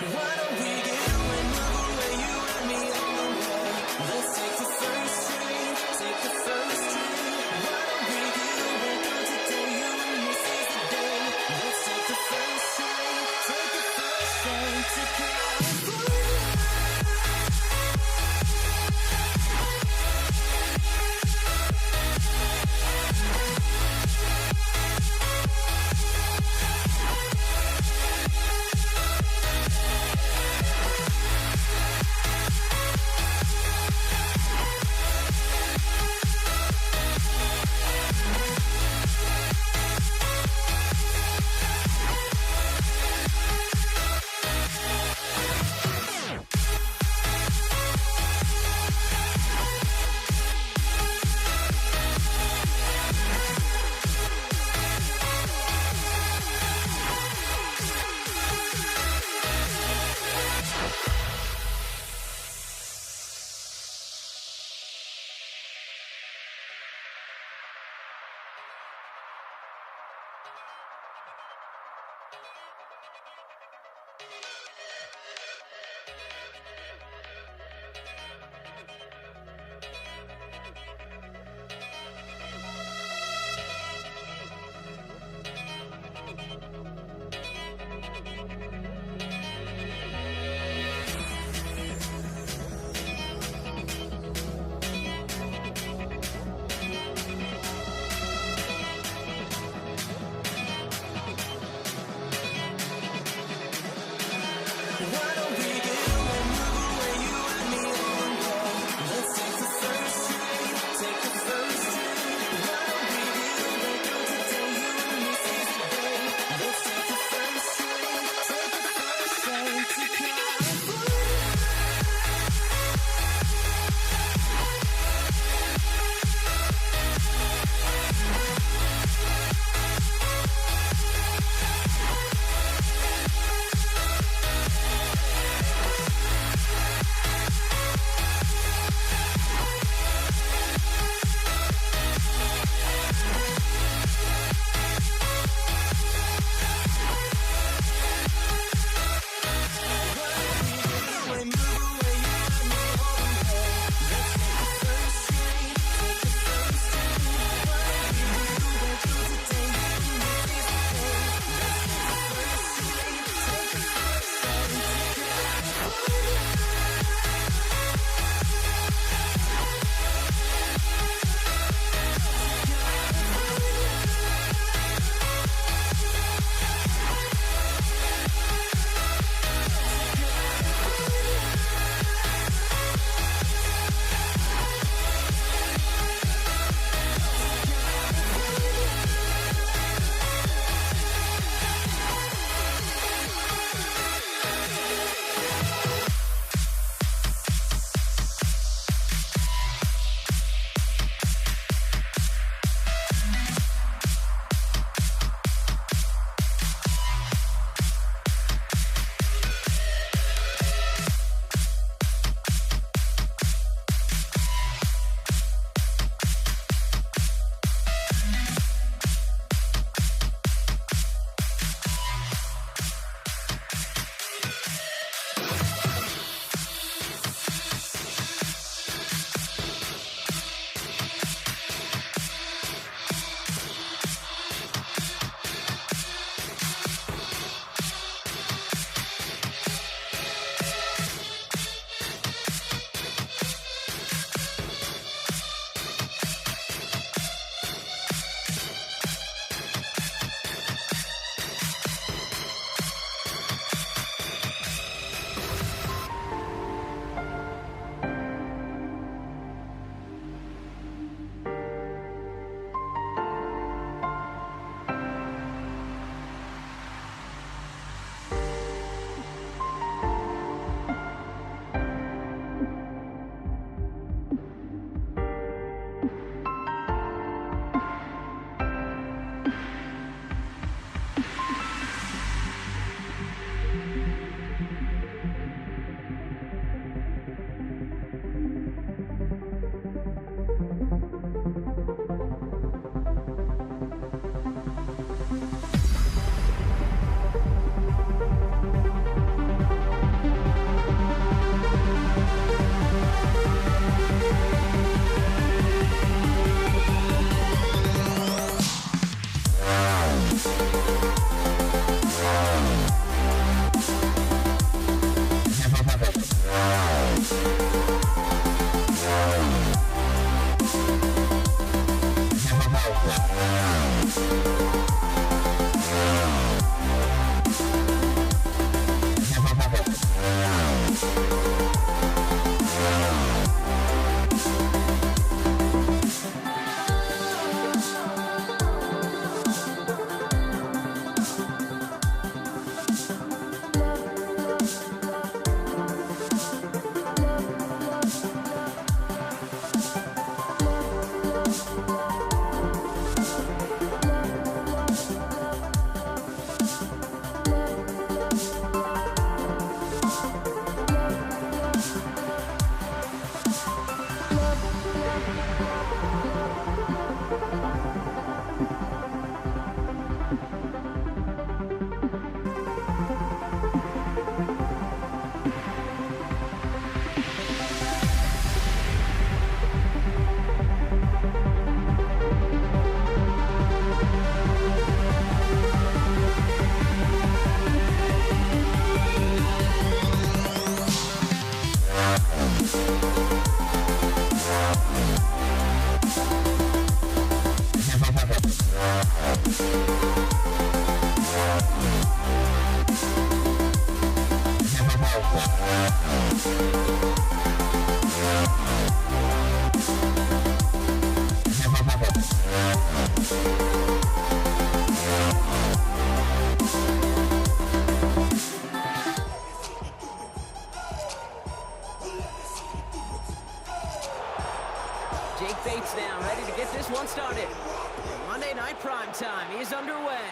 Why don't we get away, move away, you and me on the way? Jake Bates now, ready to get this one started. Monday Night Prime Time is underway.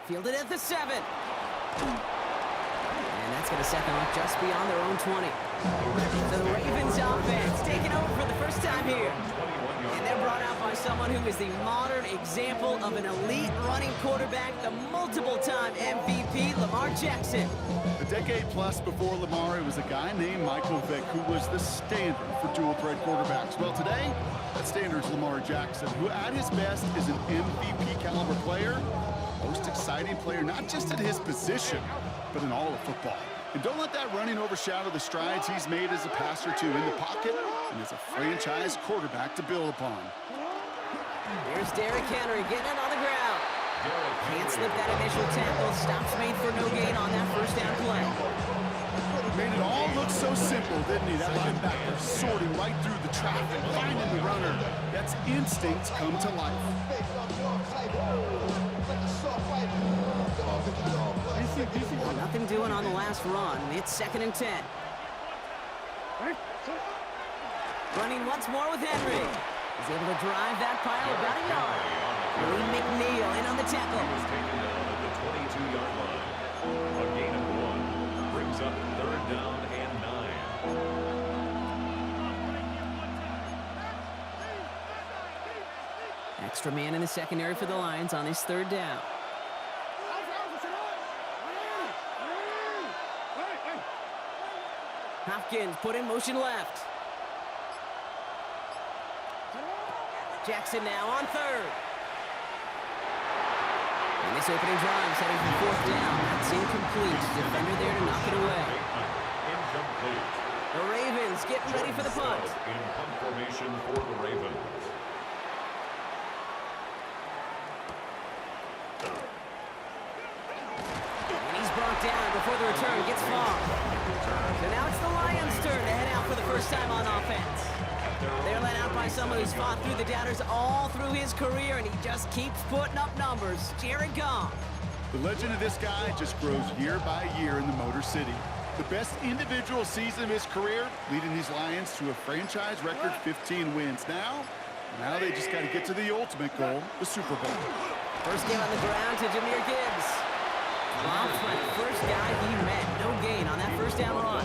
Fielded at the 7. And that's going to set them up just beyond their own 20. So the Ravens offense taking over for the first time here. And they're brought out by someone who is the modern example of an elite running quarterback, the multiple-time MVP, Lamar Jackson. A decade plus before Lamar, it was a guy named Michael Vick who was the standard for dual-threat quarterbacks. Well, today, that standard is Lamar Jackson, who at his best is an MVP-caliber player, most exciting player, not just at his position, but in all of football. And don't let that running overshadow the strides he's made as a passer, too, in the pocket and as a franchise quarterback to build upon. Here's Derrick Henry getting it on the ground. Can't slip that initial tackle. Stops made for no gain on that first down play. Made it all look so simple, didn't he? That linebacker sorting right through the traffic, finding the runner. That's instincts come to life. Well, nothing doing on the last run. It's 2nd and 10. Running once more with Henry. He's able to drive that pile about a yard. Lee McNeil in on the tackle. Was taken down at the 22-yard line. A gain of 1 brings up 3rd down and 9. Extra man in the secondary for the Lions on this 3rd down. Hopkins put in motion left. Jackson now on 3rd. And this opening drive is heading for 4th down. That's incomplete. Defender there to knock it away. Incomplete. The Ravens getting ready for the punt. In punt formation for the Ravens. And he's brought down before the return gets far. So now it's the Lions' turn to head out for the first time on offense. They're led out by someone who's fought through the doubters all through his career, and he just keeps putting up numbers. Jared Goff. The legend of this guy just grows year by year in the Motor City. The best individual season of his career, leading these Lions to a franchise record 15 wins. Now they just got to get to the ultimate goal, the Super Bowl. First game on the ground to Jahmyr Gibbs. Dropped by the first guy he met. No gain on that first down run.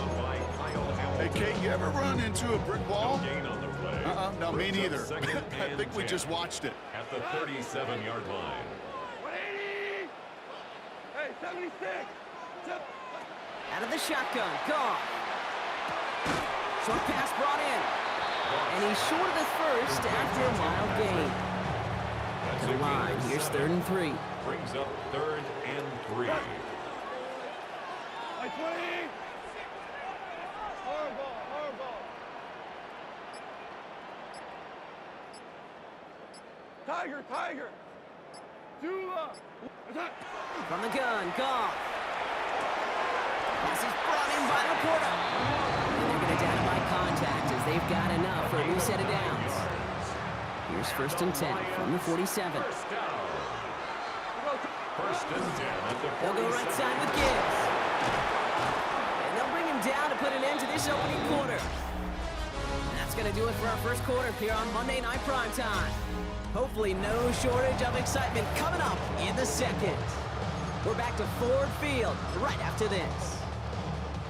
Hey, Kate, you ever run into a brick wall? Gain on the play. No, me Brings up neither. 2nd I and think we 10. just watched it. At the 37-yard line. 180! Hey, 76! Out of the shotgun, Goff. Short pass brought in. And he's short of the first after a mild gain. To the line, here's 3rd and 3. Brings up 3rd and 3. Like 20! Hard ball. Tiger! From the gun, Goff. Pass is brought in by Laporta. And they're going to down by contact as they've got enough for a new set of downs. Here's 1st and 10 from the 47. First down. 1st and 10 at the 47. They'll go right side with Gibbs. And they'll bring him down to put an end to this opening quarter. And that's going to do it for our first quarter here on Monday Night Prime Time. Hopefully no shortage of excitement coming up in the second. We're back to Ford Field right after this.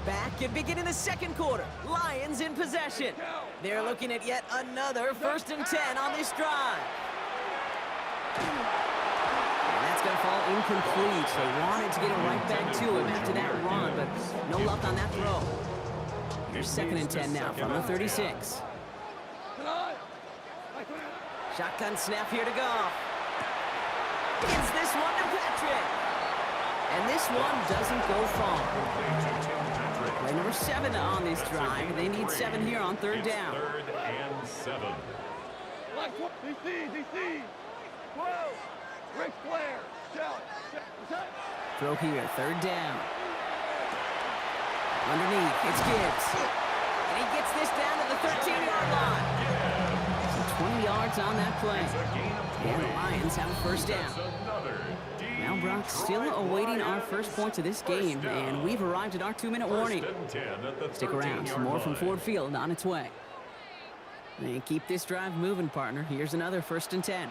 Back and beginning the second quarter. Lions in possession. They're looking at yet another 1st and 10 on this drive. And that's going to fall incomplete. They wanted to get it right back to him after that run, but no luck on that throw. Here's 2nd and 10 now from the 36. Shotgun snap here to Goff. Gives this one to Patrick. And this one doesn't go far. Play number 7 on this drive. They need 7 here on 3rd down. 3rd and 7. DC. 12. Ric Flair. Shout. Throw here, 3rd down. Underneath, it's Gibbs. And he gets this down to the 13-yard line. So 20 yards on that play. And the Lions have a 1st down. Now, Brock, still awaiting our first points of this game, and we've arrived at our 2-minute warning. Stick around, some more from Ford Field on its way. And keep this drive moving, partner. Here's another 1st and 10.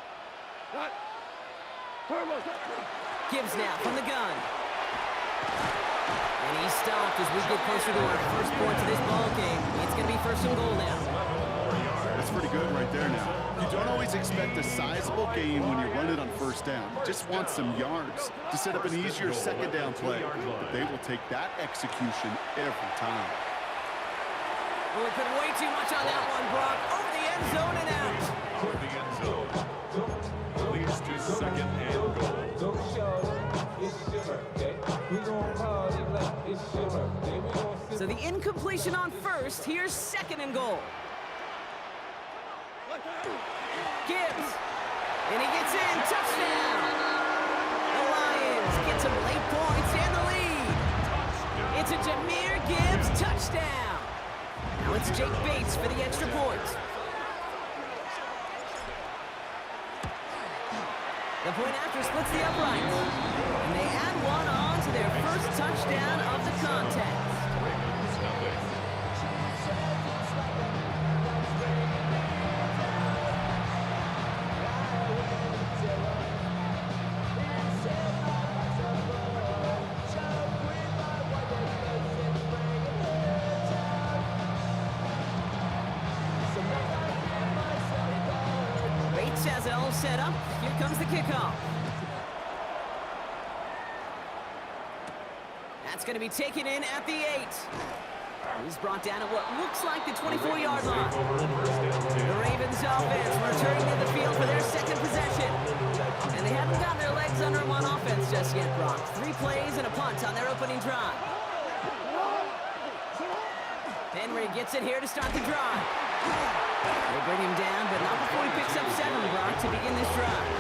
Gibbs now from the gun. And he's stopped as we get closer to our first points of this ball game. It's going to be 1st and goal now. That's pretty good right there now. You don't always expect a sizable game when you run it on 1st down. You just want some yards to set up an easier 2nd down play. But they will take that execution every time. Well, we put way too much on that one, Brock. Over the end zone and out. Over the end zone. Leads to 2nd and goal. So the incompletion on 1st. Here's 2nd and goal. Gibbs. And he gets in. Touchdown. The Lions get some late points and the lead. It's a Jahmyr Gibbs touchdown. Now it's Jake Bates for the extra point. The point after splits the uprights. And they add one on to their first touchdown of the contest. Bates has it all set up. Here comes the kickoff. That's going to be taken in at the 8. He's brought down at what looks like the 24-yard line. The Ravens offense returning to the field for their 2nd possession. And they haven't gotten their legs under them on offense just yet, Brock. 3 plays and a punt on their opening drive. Henry gets it here to start the drive. They bring him down, but not before he picks up 7, Brock, to begin this drive.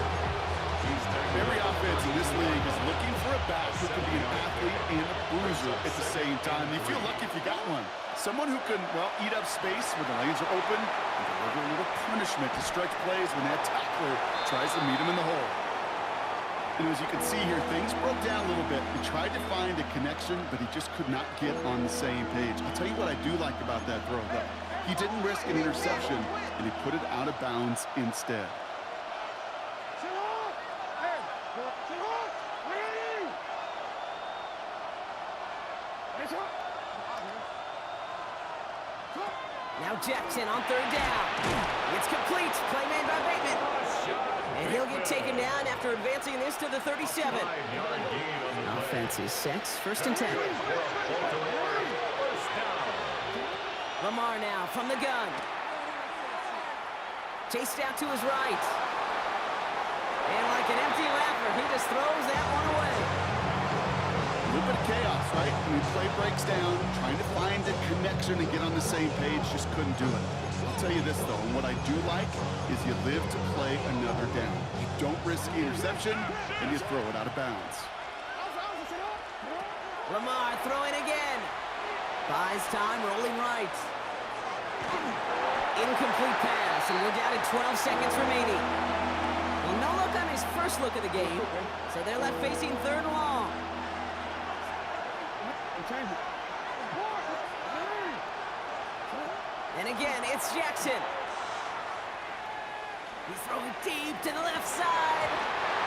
Every offense in this league is looking for a back who can be an athlete and a bruiser at the same time. You feel lucky if you got one. Someone who can, well, eat up space when the lanes are open and deliver a little punishment to stretch plays when that tackler tries to meet him in the hole. And as you can see here, things broke down a little bit. He tried to find a connection, but he just could not get on the same page. I'll tell you what I do like about that throw, though. He didn't risk an interception, and he put it out of bounds instead. Now Jackson on 3rd down. It's complete. Play made by Bateman. And he'll get taken down after advancing this to the 37. Offense is set. 1st and 10. Lamar now from the gun. Chased out to his right. And like an empty wrapper, he just throws that one away. A little bit of chaos, right? When the play breaks down, trying to find a connection and get on the same page, just couldn't do it. I'll tell you this, though, and what I do like is you live to play another down. You don't risk the interception, and you throw it out of bounds. Lamar throwing again. Buys time, rolling right. Incomplete pass, and we're down to 12 seconds remaining. Well, no look on his first look of the game, so they're left facing 3rd and long. And again, it's Jackson. He's throwing deep to the left side.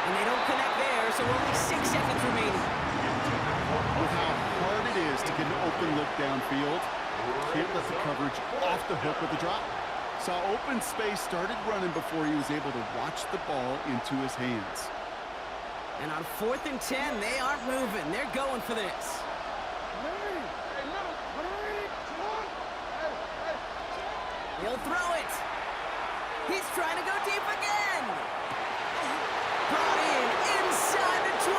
And they don't connect there, so only 6 seconds remaining. With how hard it this to get an open look downfield. Can't let the coverage off the hook with the drop. Saw open space, started running before he was able to watch the ball into his hands. And on 4th and 10, they aren't moving. They're going for this. He'll throw it. He's trying to go deep again. Brought in inside the 20.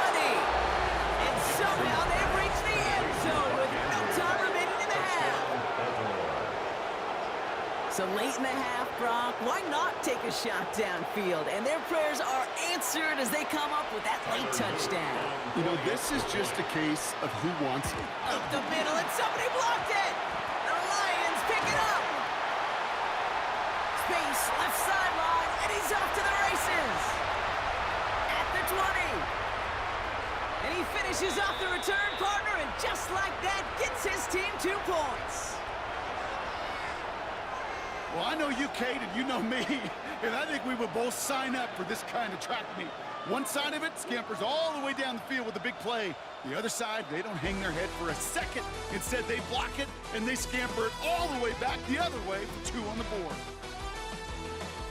And somehow they've reached the end zone with no time remaining in the half. So late in the half, Brock, why not take a shot downfield? And their prayers are answered as they come up with that late touchdown. You know, this is just a case of who wants it. Up the middle, and somebody blocked it. The Lions pick it up. Space, left sideline, and he's off to the races. At the 20. And he finishes off the return partner, and just like that, gets his team 2 points. Well, I know you, Kate, and you know me, and I think we would both sign up for this kind of track meet. One side of it scampers all the way down the field with a big play. The other side, they don't hang their head for a second. Instead, they block it, and they scamper it all the way back the other way for 2 on the board.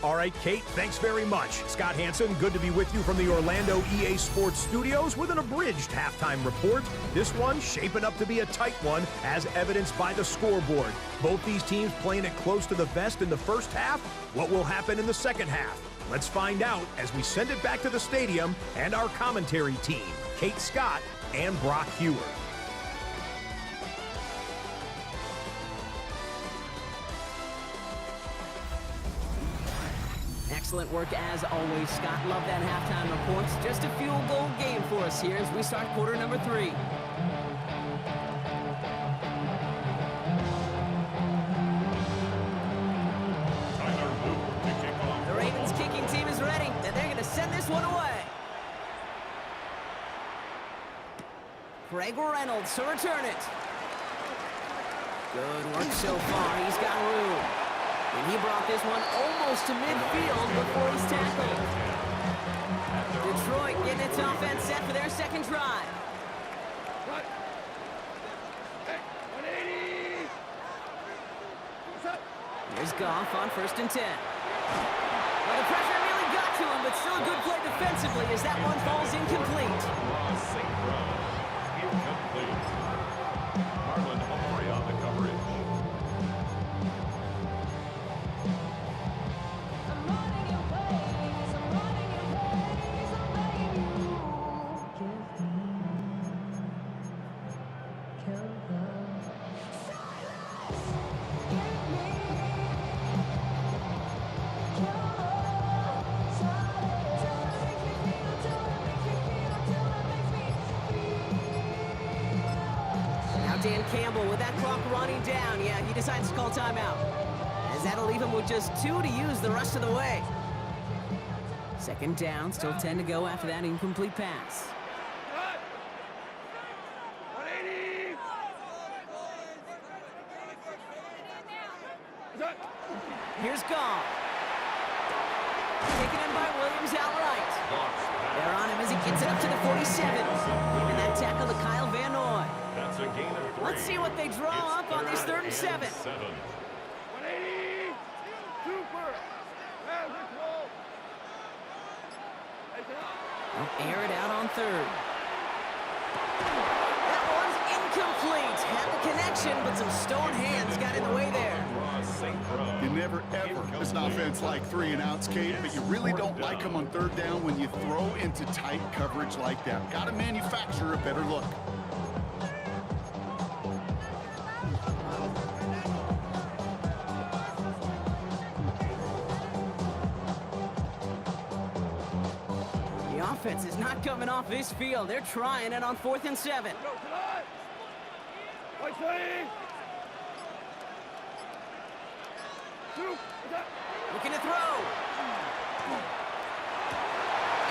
All right, Kate, thanks very much. Scott Hanson, good to be with you from the Orlando EA Sports Studios with an abridged halftime report. This one shaping up to be a tight one, as evidenced by the scoreboard. Both these teams playing it close to the vest in the first half. What will happen in the second half? Let's find out as we send it back to the stadium and our commentary team, Kate Scott and Brock Hewer. Excellent work as always, Scott. Love that halftime reports. Just a field goal game for us here as we start quarter number 3. Tyler Luke to kick off. The Ravens kicking team is ready, and they're going to send this one away. Craig Reynolds to return it. Good work so far. He's got room. And he brought this one almost to midfield before he's tackled. Detroit getting its offense set for their second drive. Here's Goff on 1st and 10. Well, the pressure nearly got to him, but still a good play defensively as that one falls incomplete. Ross St. Brown, incomplete. Marlon Humphrey on the coverage. Dan Campbell with that clock running down. Yeah, he decides to call timeout, as that'll leave him with just 2 to use the rest of the way. Second down, still 10 to go after that incomplete pass. Here's Goff. Taken in by Williams outright. They're on him as he gets it up to the 47. Giving that tackle to Kyle Van Noy. That's a gain of 3. Let's see what they draw up on this 3rd and 7. They'll air it out on 3rd. That one's incomplete. Had the connection, but some stone hands got in the way there. You never, ever, as an offense like 3 and outs, Kate, but you really don't like them on 3rd down when you throw into tight coverage like that. Got to manufacture a better look. The offense is not coming off this field. They're trying it on 4th and 7. Looking to throw.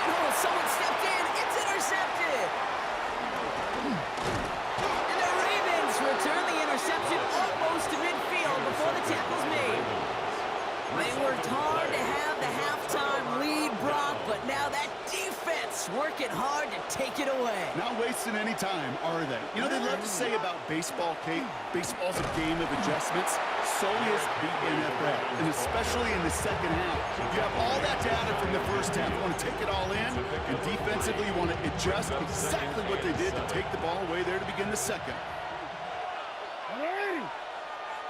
Oh, someone stepped in. It's intercepted. And the Ravens return the interception almost to midfield before the tackle's made. They worked hard to have the halftime lead, Brock, but now that defense just working hard to take it away. Not wasting any time, are they? You know, they love to say about baseball, Kate, baseball's a game of adjustments. So is the NFL, and especially in the second half. You have all that data from the first half. You want to take it all in, and defensively you want to adjust exactly what they did to take the ball away there to begin the second.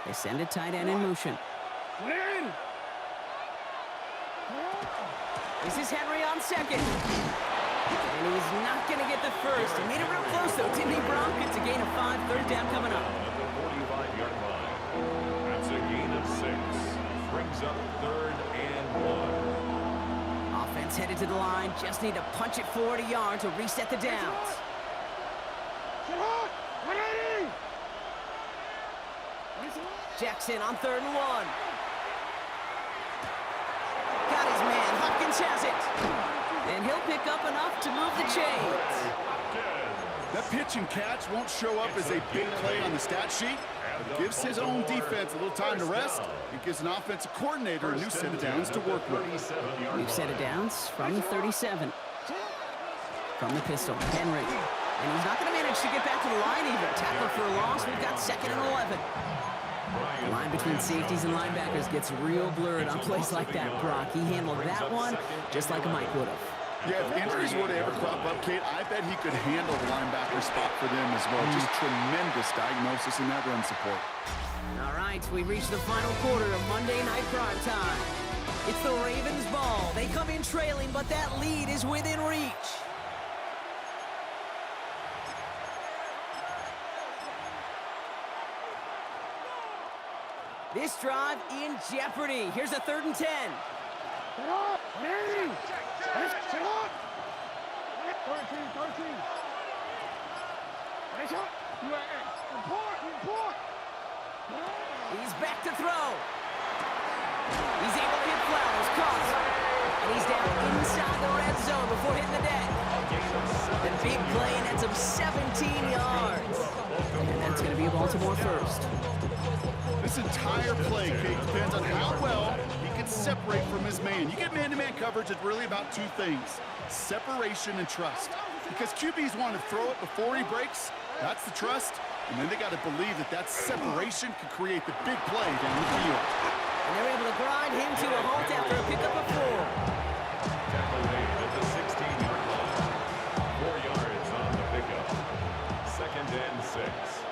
They send a tight end in motion. This is Henry on second. And he's not going to get the first. He made it real close, though, didn't he, Brock? It's a gain of 5, third down coming up. At the 45-yard line. That's a gain of 6. Brings up 3rd and 1. Offense headed to the line. Just need to punch it forward a yard to reset the downs. Jackson on 3rd and 1. Got his man. Hopkins has it. And he'll pick up enough to move the chains. That pitch and catch won't show up as a big play on the stat sheet. It gives his own defense a little time to rest. It gives an offensive coordinator a new set of downs to work with. New set of downs from the 37. From the pistol, Henry. And he's not going to manage to get back to the line even. Tackle for a loss. We've got 2nd and 11. The line between safeties and linebackers gets real blurred on plays like that, Brock. He handled that one just like a Mike would have. Yeah, if injuries were to ever crop up, Kate, I bet he could handle the linebacker spot for them as well. Just tremendous diagnosis in that run support. All right, we've reached the final quarter of Monday Night Prime Time. It's the Ravens' ball. They come in trailing, but that lead is within reach. This drive in jeopardy. Here's a 3rd and 10. He's back to throw. He's able to hit Flowers. Caught. And he's down inside the red zone before hitting the deck. The big play, and that's him 17 yards. And that's going to be a Baltimore first. This entire play, Kate, depends on how well he can separate from his man. You get man-to-man coverage, it's really about 2 things: separation and trust. Because QBs want to throw it before he breaks. That's the trust. And then they got to believe that that separation can create the big play down the field. And they're able to grind him to a halt after a pickup of 4. Tackle made at the 16-yard line. 4 yards on the pickup. 2nd and 6.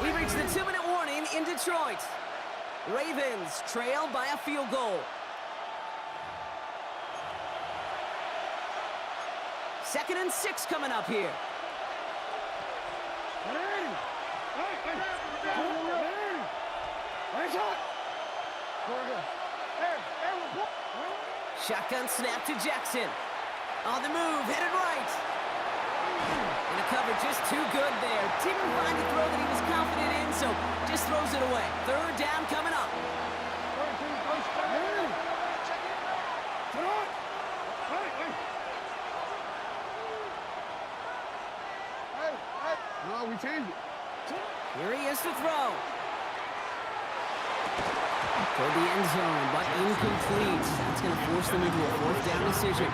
We reach the 2-minute warning in Detroit. Ravens trail by a field goal. 2nd and 6 coming up here. Shotgun snap to Jackson. On the move, headed right. And the cover just too good there. Didn't find a throw that he was confident in, so just throws it away. 3rd down coming up. No, we changed it. Here he is to throw. Toward the end zone, but incomplete. That's going to force them into a 4th down decision.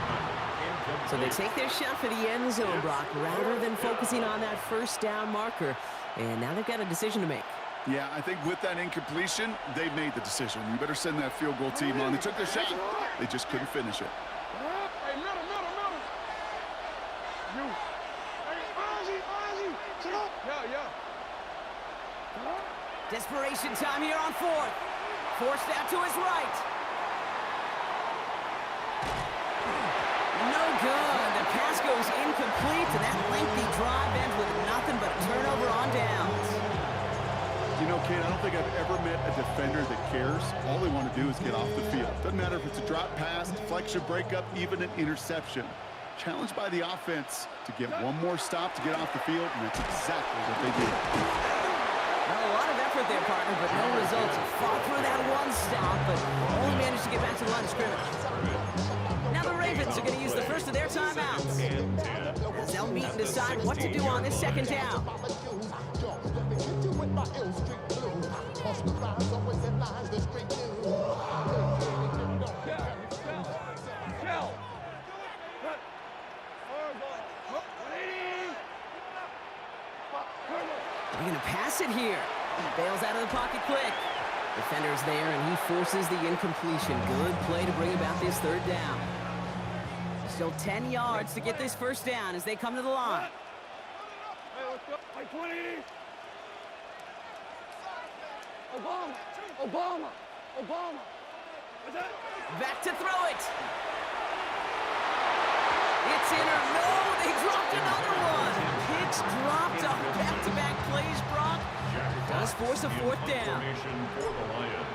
So they take their shot for the end zone, Brock, rather than focusing on that 1st down marker. And now they've got a decision to make. Yeah, I think with that incompletion, they made the decision. You better send that field goal team on. They took their shot. They just couldn't finish it. Hey, middle. You. Hey, Ozzy. Sit up. Yeah. Desperation time here on 4th. Forced out to his right. No good. The pass goes incomplete, and that lengthy drive ends with nothing but a turnover on downs. You know, Kate, I don't think I've ever met a defender that cares. All they want to do is get off the field. Doesn't matter if it's a drop pass, deflection, breakup, even an interception. Challenged by the offense to get one more stop to get off the field, and that's exactly what they did. Well, a lot of effort there, partner, but no results. Fought through that one stop, but only managed to get back to the line of scrimmage. Now the Ravens are going to use the first of their timeouts, as they'll meet and decide what to do on this 2nd down. force it here. Bails out of the pocket quick. Defender's there, and he forces the incompletion. Good play to bring about this third down. Still 10 yards to get this first down as they come to the line. Hey, let's go. Hey, 20. Obama. Obama. Obama. What's that? Back to throw it. It's in or no, they dropped another one. Picks dropped on back-to-back plays, Brock. Does force a fourth down. Formation for the Lions.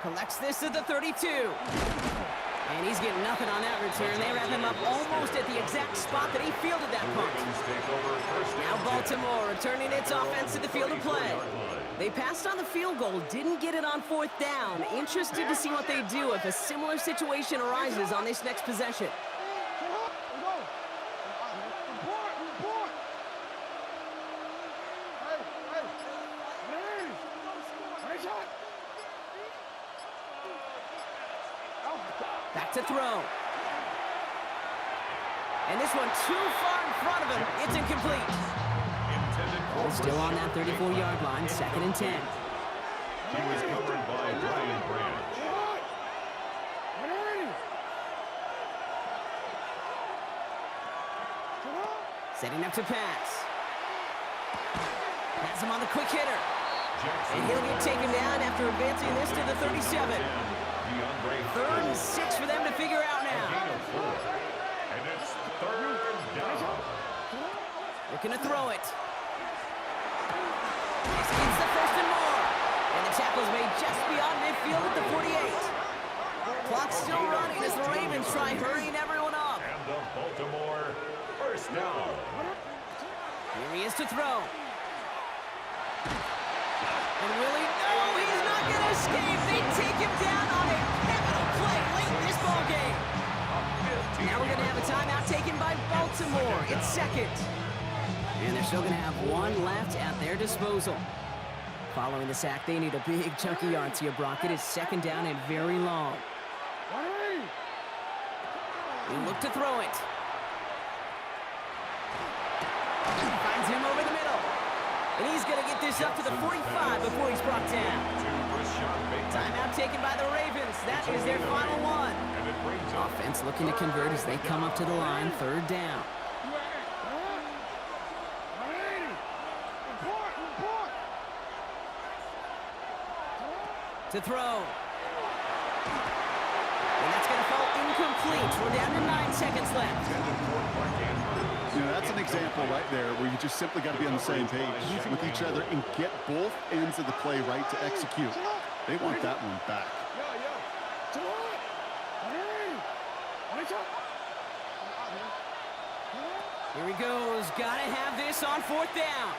Collects this at the 32. And he's getting nothing on that return. They wrap him up almost at the exact spot that he fielded that punt. Ravens take over first Now down. Baltimore returning its offense to the field of play. They passed on the field goal, didn't get it on fourth down. Interested to see what they do if a similar situation arises on this next possession. Back to throw. And this one too far in front of him. It's incomplete. Intended for Still on that 34-yard line, 2nd and 10. He was covered by Brian Branch. Setting up to pass. Has him on the quick hitter. Jackson. And he'll get taken down after advancing this to the 37. DeAndre 3rd and 6 for them to figure out Gain now. of 4. And it's 3rd down. Looking to throw it. This gets the 1st and more. And the tackle's made just beyond midfield at the 48. Clock's still running as the Ravens try hurrying everyone up. And the Baltimore first down. Here he is to throw. And Willie, no, he's not going to escape. They take him down on a pivotal play late in this ball game. Now we're going to have a timeout taken by Baltimore. It's 2nd. And they're still going to have one left at their disposal. Following the sack, they need a big chunky yards here, Brock. It is 2nd down and very long. We look to throw it. Finds him over the middle. And he's going to get this up to the 45 before he's brought down. Timeout taken by the Ravens. That is their final one. And it brings up Offense looking to convert as they come up to the line, 3rd down. To throw. And that's going to fall incomplete. We're down to 9 seconds left. You know, that's an example right there where you just simply got to be on the same page with each other and get both ends of the play right to execute. They want that one back. Here he goes. Got to have this on 4th down.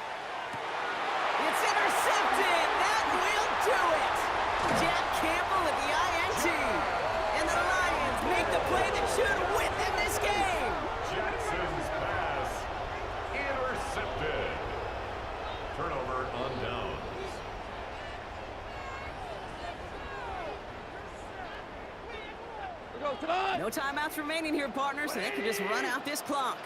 It's intercepted. That will do it. Jack Campbell at the INT. And the Lions make the play that should win them this game. Jackson's pass intercepted. Turnover on downs. No timeouts remaining here, partners, so they can just run out this clock.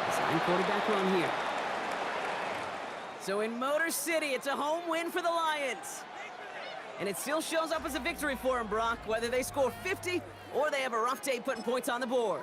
Design quarterback run here. So in Motor City, it's a home win for the Lions. And it still shows up as a victory for them, Brock, whether they score 50 or they have a rough day putting points on the board.